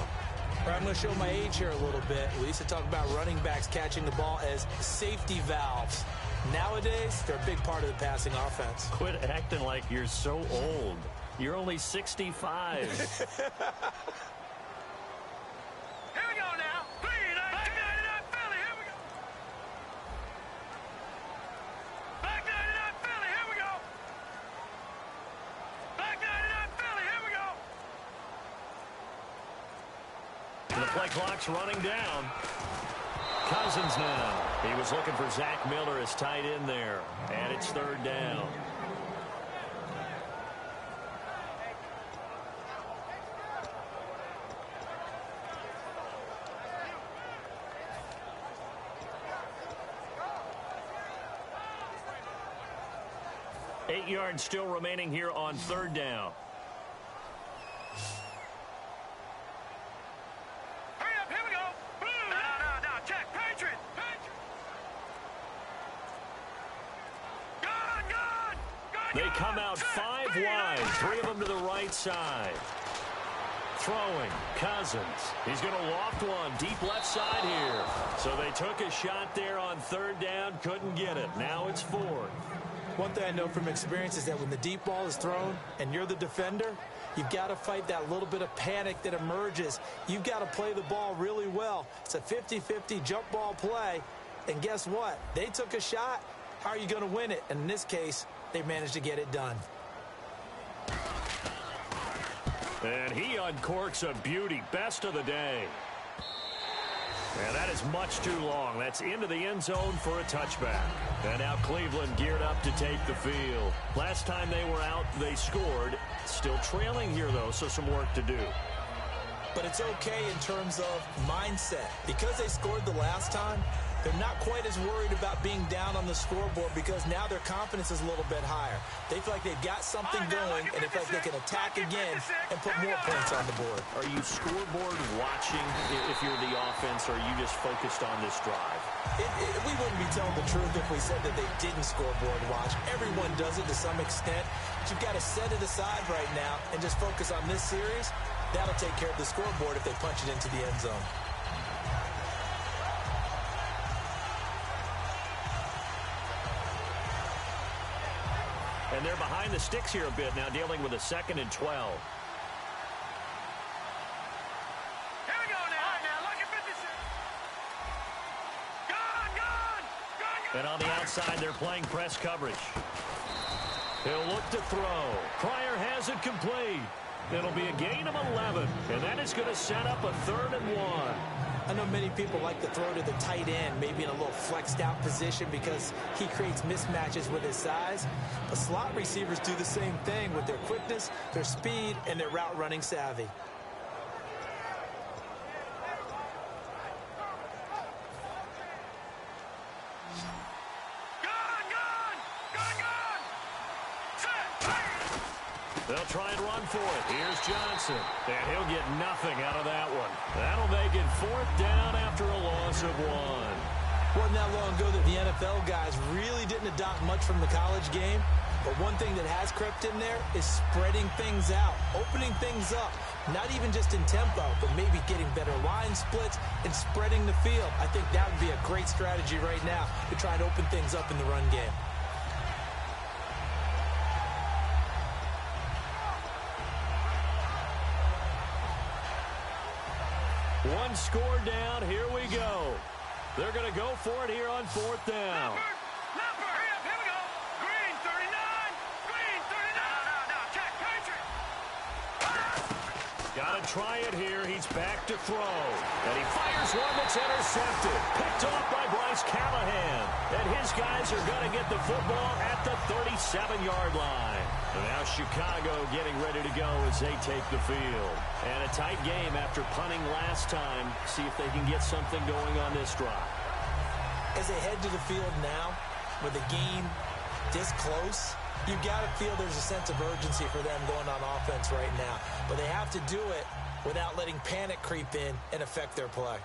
I'm going to show my age here a little bit. We used to talk about running backs catching the ball as safety valves. Nowadays, they're a big part of the passing offense. Quit acting like you're so old. You're only 65. Here we go now. Back 99 Philly. Here we go. Back 99 Philly. Here we go. Back 99 Philly. Here we go. And the play clock's running down. Cousins now. He was looking for Zach Miller as tight end there. And it's 3rd down. Eight yards still remaining here on 3rd down. Hurry up. Here we go. Blue. No. Check. Patriot. Gone. They come out 5 wide. 3 of them to the right side. Throwing. Cousins. He's going to loft one deep left side here. So they took a shot there on 3rd down. Couldn't get it. Now it's 4th. One thing I know from experience is that when the deep ball is thrown and you're the defender, you've got to fight that little bit of panic that emerges. You've got to play the ball really well. It's a 50-50 jump ball play. And guess what? They took a shot. How are you going to win it? And in this case, they managed to get it done. And he uncorks a beauty. Best of the day. And that is much too long. That's into the end zone for a touchback. And now Cleveland geared up to take the field. Last time they were out, they scored. Still trailing here, though, so some work to do. But it's okay in terms of mindset. Because they scored the last time, they're not quite as worried about being down on the scoreboard because now their confidence is a little bit higher. They feel like they've got something going, and they feel like they can attack again and put more points on the board. Are you scoreboard watching if you're the offense, or are you just focused on this drive? We wouldn't be telling the truth if we said that they didn't scoreboard watch. Everyone does it to some extent. But you've got to set it aside right now and just focus on this series. That'll take care of the scoreboard if they punch it into the end zone. And they're behind the sticks here a bit now, dealing with a 2nd and 12. Here we go now. All right, now, look at 56. Gone. And on the outside, they're playing press coverage. He'll look to throw. Pryor has it complete. It'll be a gain of 11, and that is going to set up a 3rd and 1. I know many people like to throw to the tight end, maybe in a little flexed out position because he creates mismatches with his size. But slot receivers do the same thing with their quickness, their speed, and their route running savvy. They'll try and run for it. Here's Johnson. And he'll get nothing out of that one. That'll make it 4th down after a loss of 1. Wasn't that long ago that the NFL guys really didn't adopt much from the college game. But one thing that has crept in there is spreading things out, opening things up. Not even just in tempo, but maybe getting better line splits and spreading the field. I think that would be a great strategy right now to try and open things up in the run game. One score down. Here we go. They're going to go for it here on 4th down. Leopard, hurry up, here we go. Green 39. Green 39. No, check, Patriot. Got to try it here. He's back to throw. And he fires one that's intercepted. Picked off by Bryce Callahan. And his guys are going to get the football at the 37-yard line. And now Chicago getting ready to go as they take the field. And a tight game after punting last time. See if they can get something going on this drive. As they head to the field now, with the game this close, you've got to feel there's a sense of urgency for them going on offense right now. But they have to do it without letting panic creep in and affect their play.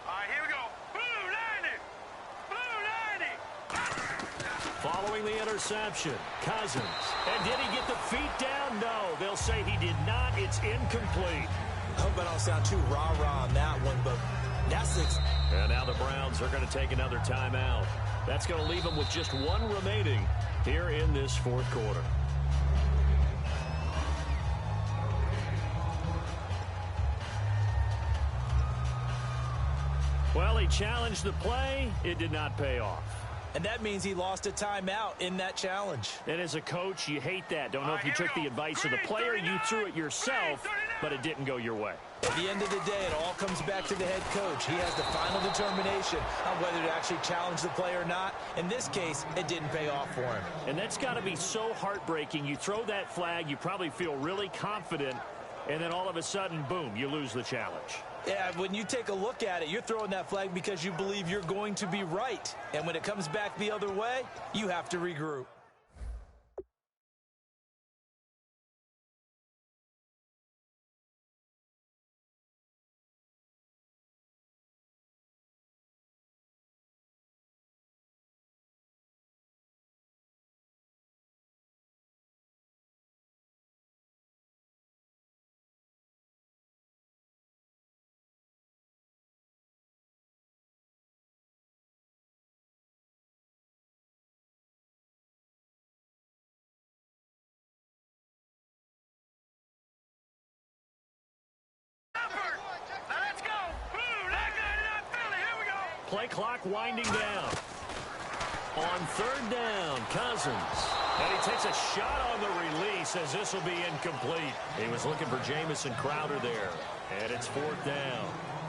All right, here we go. Blue 90. Blue 90. Following the interception, Cousins. And did he get the feet down? No, they'll say he did not. It's incomplete. I hope I don't sound too rah-rah on that one, but that's it. And now the Browns are going to take another timeout. That's going to leave them with just 1 remaining here in this 4th quarter. Well, he challenged the play. It did not pay off. And that means he lost a timeout in that challenge. And as a coach, you hate that. Don't know if you took the advice of the player, you threw it yourself, but it didn't go your way. At the end of the day, it all comes back to the head coach. He has the final determination on whether to actually challenge the play or not. In this case, it didn't pay off for him. And that's got to be so heartbreaking. You throw that flag, you probably feel really confident, and then all of a sudden, boom, you lose the challenge. Yeah, when you take a look at it, you're throwing that flag because you believe you're going to be right. And when it comes back the other way, you have to regroup. Play clock winding down. On 3rd down, Cousins. And he takes a shot on the release as this will be incomplete. He was looking for Jamison Crowder there. And it's 4th down.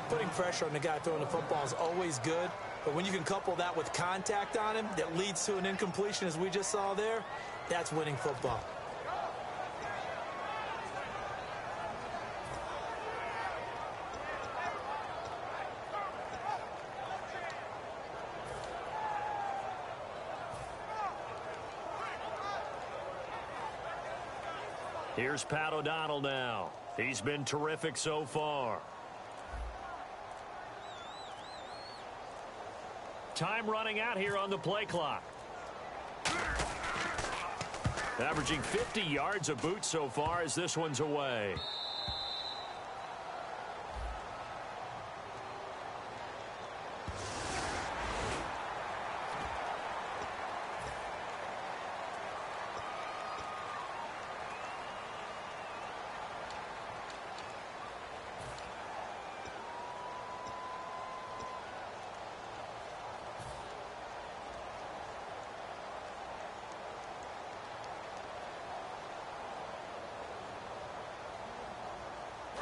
Putting pressure on the guy throwing the football is always good. But when you can couple that with contact on him that leads to an incompletion as we just saw there, that's winning football. Here's Pat O'Donnell now. He's been terrific so far. Time running out here on the play clock. Averaging 50 yards a boot so far as this one's away.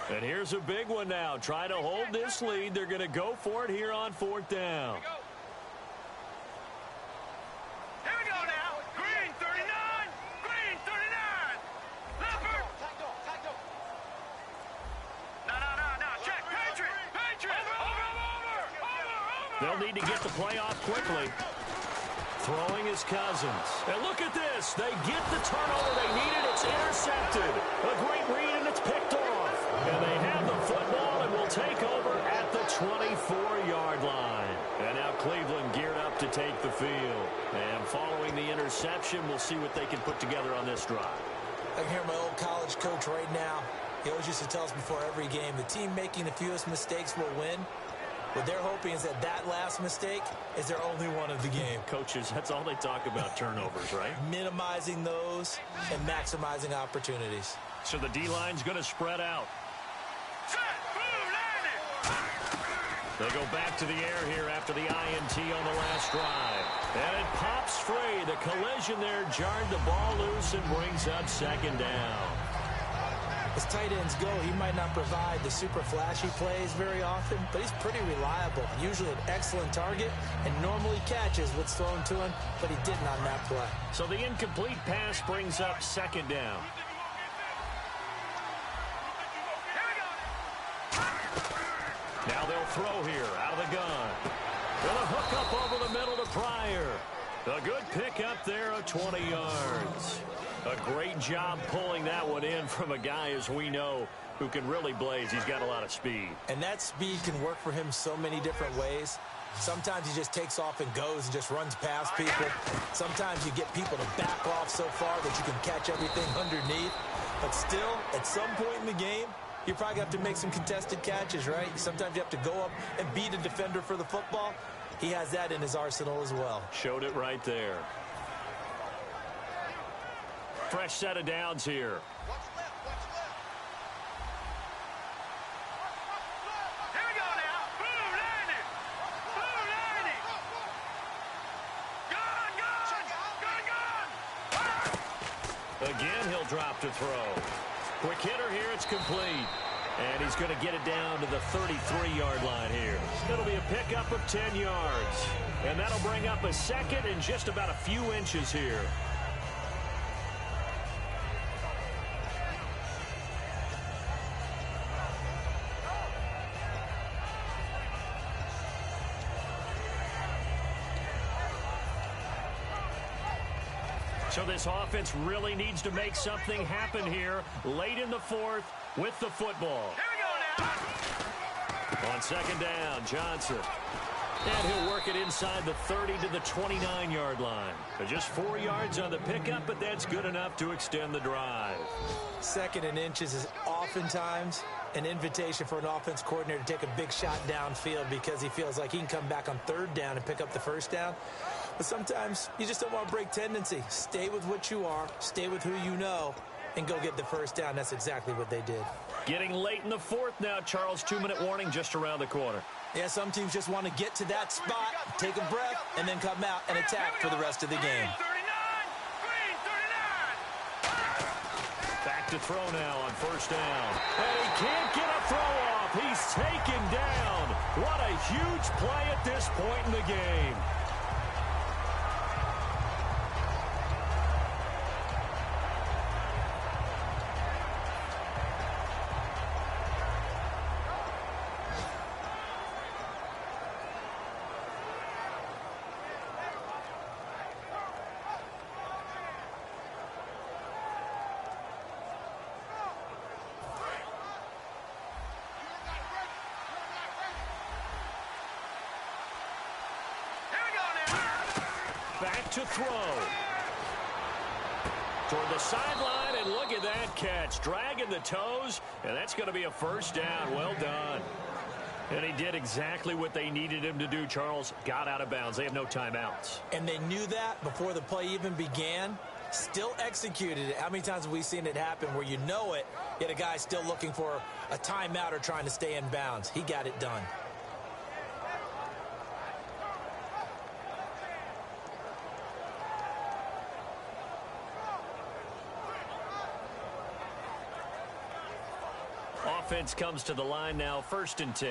And here's a big one now. Try to hold this lead. They're going to go for it here on 4th down. Here we go now. Green 39. Green 39. Leopard. No. Check. Patriot. Over. They'll need to get the play off quickly. Throwing is Cousins. And look at this. They get the turnover they needed. It's intercepted. A great read, and it's picked off. And they have the football and will take over at the 24-yard line. And now Cleveland geared up to take the field. And following the interception, we'll see what they can put together on this drive. I can hear my old college coach right now. He always used to tell us before every game, the team making the fewest mistakes will win. What they're hoping is that last mistake is their only one of the game. Coaches, that's all they talk about, turnovers, right? Minimizing those and maximizing opportunities. So the D-line's going to spread out. They go back to the air here after the INT on the last drive. And it pops free. The collision there jarred the ball loose and brings up 2nd down. As tight ends go, he might not provide the super flashy plays very often, but he's pretty reliable. Usually an excellent target and normally catches what's thrown to him, but he didn't on that play. So the incomplete pass brings up 2nd down. Now they'll throw here out of the gun. Gonna hook up over the middle to Pryor. A good pick up there of 20 yards. A great job pulling that one in from a guy, as we know, who can really blaze. He's got a lot of speed. And that speed can work for him so many different ways. Sometimes he just takes off and goes and just runs past people. Sometimes you get people to back off so far that you can catch everything underneath. But still, at some point in the game, you probably have to make some contested catches, right? Sometimes you have to go up and beat a defender for the football. He has that in his arsenal as well. Showed it right there. Fresh set of downs here. Watch left. Here we go now. Blue landing. Gun. Again, he'll drop to throw. Quick hitter here. It's complete. And he's going to get it down to the 33-yard line here. It'll be a pickup of 10 yards. And that'll bring up a 2nd and just about a few inches here. So this offense really needs to make something happen here late in the 4th with the football. Here we go now. On 2nd down, Johnson. And he'll work it inside the 30 to the 29-yard line. Just 4 yards on the pickup, but that's good enough to extend the drive. 2nd and inches is oftentimes an invitation for an offense coordinator to take a big shot downfield because he feels like he can come back on 3rd down and pick up the 1st down. But sometimes you just don't want to break tendency. Stay with what you are, stay with who you know, and go get the 1st down. That's exactly what they did. Getting late in the 4th now, Charles. 2-minute warning just around the corner. Yeah, some teams just want to get to that spot, take a breath, and then come out and attack for the rest of the game. Green 39. Back to throw now on 1st down. And he can't get a throw off. He's taken down. What a huge play at this point in the game. Back to throw. Toward the sideline, and look at that catch. Dragging the toes, and that's going to be a 1st down. Well done. And he did exactly what they needed him to do, Charles. Got out of bounds. They have no timeouts. And they knew that before the play even began. Still executed it. How many times have we seen it happen where you know it, yet a guy still looking for a timeout or trying to stay in bounds? He got it done. offense comes to the line now, 1st and 10.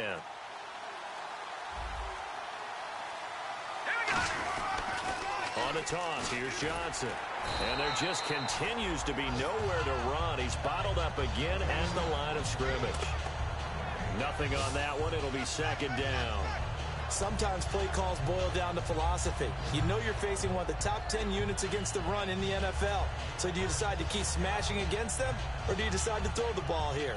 On the toss, here's Johnson. And there just continues to be nowhere to run. He's bottled up again at the line of scrimmage. Nothing on that one. It'll be 2nd down. Sometimes play calls boil down to philosophy. You know you're facing one of the top 10 units against the run in the NFL. So do you decide to keep smashing against them, or do you decide to throw the ball here?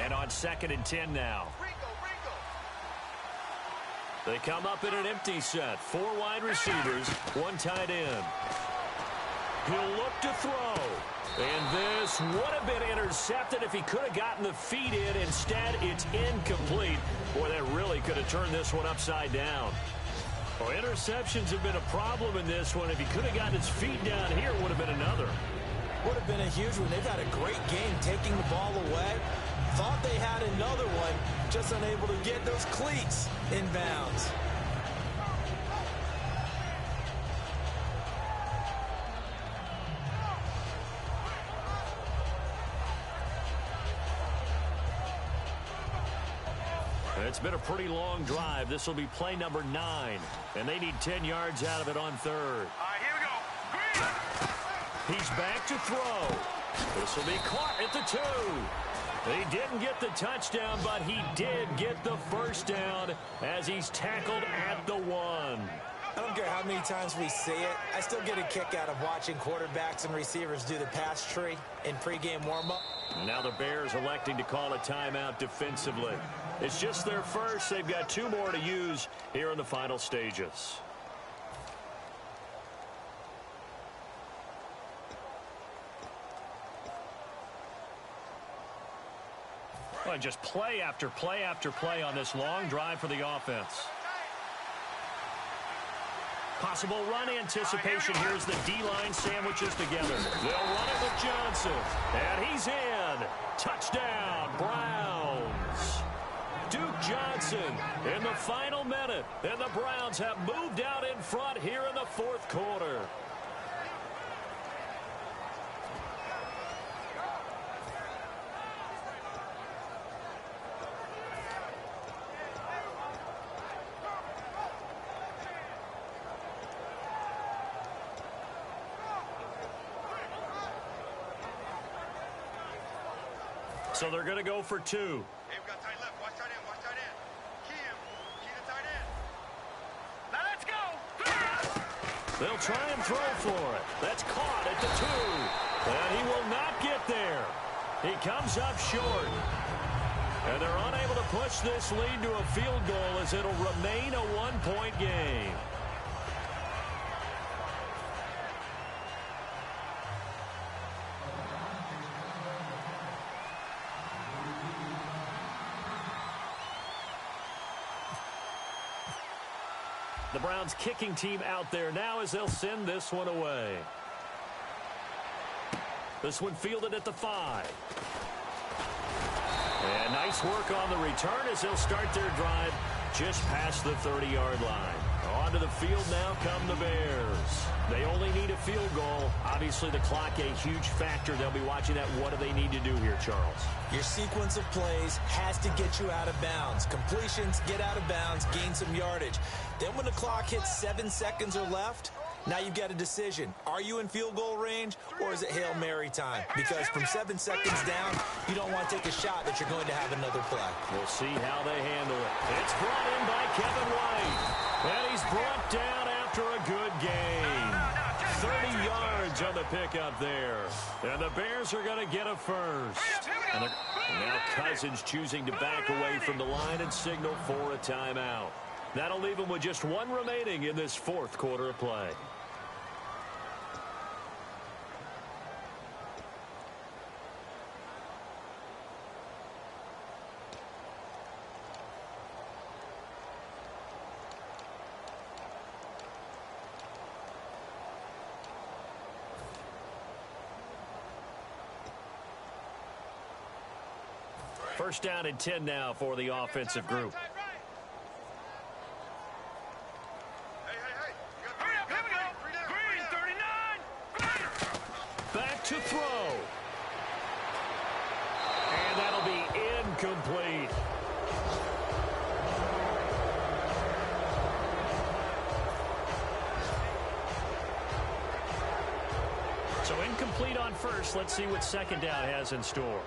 And on 2nd and 10 now. They come up in an empty set. 4 wide receivers, 1 tight end. He'll look to throw. And this would have been intercepted if he could have gotten the feet in. Instead, it's incomplete. Boy, that really could have turned this one upside down. Well, interceptions have been a problem in this one. If he could have gotten his feet down here, it would have been another. Would have been a huge one. They've had a great game taking the ball away. Thought they had another one, just unable to get those cleats in bounds. It's been a pretty long drive. This will be play number 9, and they need 10 yards out of it on 3rd. All right, here we go. He's back to throw. This will be caught at the 2. He didn't get the touchdown, but he did get the 1st down as he's tackled at the 1. I don't care how many times we see it. I still get a kick out of watching quarterbacks and receivers do the pass tree in pregame warm-up. Now the Bears electing to call a timeout defensively. It's just their first. They've got 2 more to use here in the final stages. Well, just play after play after play on this long drive for the offense. Possible run anticipation. Here's the D-line sandwiches together. They'll run it with Johnson. And he's in. Touchdown, Browns. Duke Johnson in the final minute. And the Browns have moved out in front here in the 4th quarter. So they're going to go for 2. Hey, we got tight left. Watch tight end. Watch tight end. Key him. Key the tight end. Now let's go. They'll try and throw for it. That's caught at the 2. And he will not get there. He comes up short. And they're unable to push this lead to a field goal as it'll remain a 1-point game. The Browns kicking team out there now as they'll send this one away. This one fielded at the 5. And nice work on the return as they'll start their drive just past the 30-yard line. Onto the field now come the Bears. They only need a field goal. Obviously, the clock a huge factor. They'll be watching that. What do they need to do here, Charles? Your sequence of plays has to get you out of bounds. Completions, get out of bounds, gain some yardage. Then when the clock hits 7 seconds or left, now you've got a decision. Are you in field goal range, or is it Hail Mary time? Because from 7 seconds down, you don't want to take a shot that you're going to have another play. We'll see how they handle it. It's brought in by Kevin White. And he's brought down after a good game. 30 yards on the pickup there. And the Bears are going to get a first. And now Cousins choosing to back away from the line and signal for a timeout. That'll leave him with just 1 remaining in this 4th quarter of play. First down and 10 now for the offensive group. Back to throw. And that'll be incomplete. So incomplete on first. Let's see what second down has in store.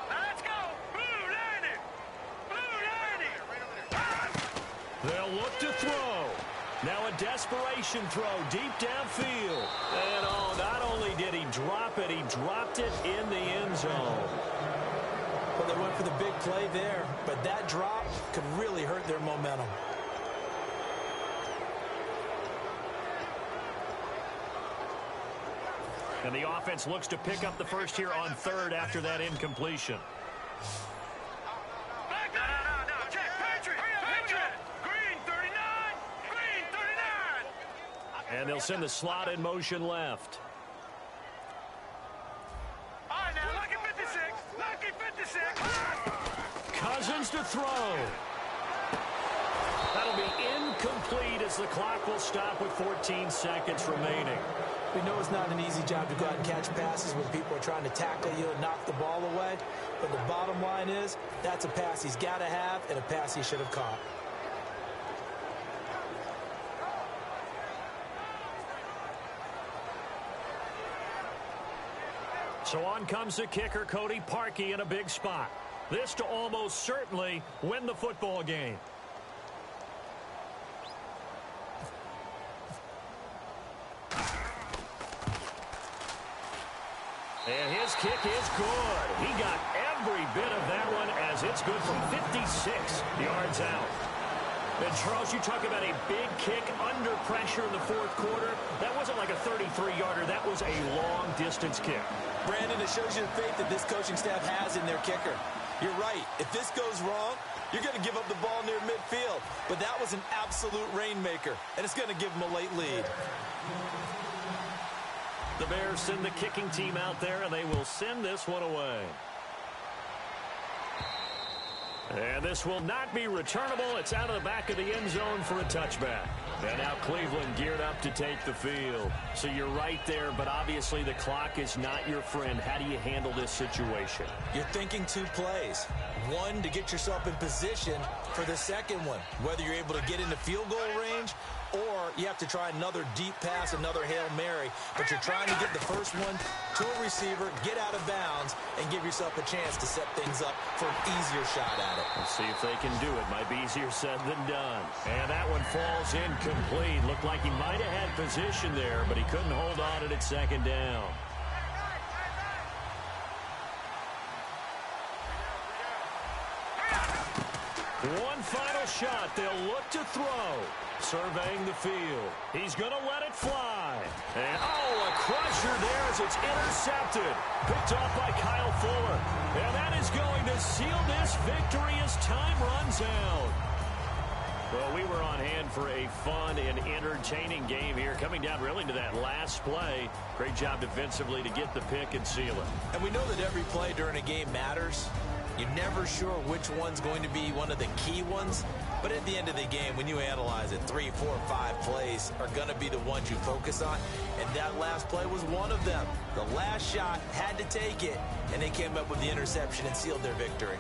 Let's go. Blue Lightning. Blue Lightning. They'll look to throw. Now a desperation throw deep downfield. And oh, not only did he drop it, he dropped it in the end zone. Well, they went for the big play there, but that drop could really hurt their momentum. And the offense looks to pick up the first here on third after that incompletion. No. Check. Patriot. Green 39. Green 39. And they'll send the slot in motion left. All right, now, lucky 56. Lucky 56. Cousins to throw. That'll be incomplete as the clock will stop with 14 seconds remaining. We know it's not an easy job to go out and catch passes when people are trying to tackle you and knock the ball away. But the bottom line is, that's a pass he's got to have and a pass he should have caught. So on comes the kicker, Cody Parkey, in a big spot. This to almost certainly win the football game. And his kick is good. He got every bit of that one as it's good from 56 yards out. And Charles, you talk about a big kick under pressure in the fourth quarter. That wasn't like a 33-yarder. That was a long-distance kick. Brandon, it shows you the faith that this coaching staff has in their kicker. You're right. If this goes wrong, you're going to give up the ball near midfield. But that was an absolute rainmaker, and it's going to give them a late lead. The Bears send the kicking team out there, and they will send this one away. And this will not be returnable. It's out of the back of the end zone for a touchback. And now Cleveland geared up to take the field. So you're right there, but obviously the clock is not your friend. How do you handle this situation? You're thinking two plays. One, to get yourself in position for the second one, whether you're able to get into field goal range or you have to try another deep pass, another Hail Mary, but you're trying to get the first one to a receiver, get out of bounds, and give yourself a chance to set things up for an easier shot at it. Let's see if they can do it. Might be easier said than done. And that one falls incomplete. Looked like he might have had position there, but he couldn't hold on to it at second down. One final shot. They'll look to throw. Surveying the field. He's going to let it fly. And, oh, a crusher there as it's intercepted. Picked off by Kyle Fuller. And that is going to seal this victory as time runs out. Well, we were on hand for a fun and entertaining game here, coming down really to that last play. Great job defensively to get the pick and seal it. And we know that every play during a game matters. You're never sure which one's going to be one of the key ones. But at the end of the game, when you analyze it, 3, 4, 5 plays are going to be the ones you focus on. And that last play was one of them. The last shot had to take it, and they came up with the interception and sealed their victory.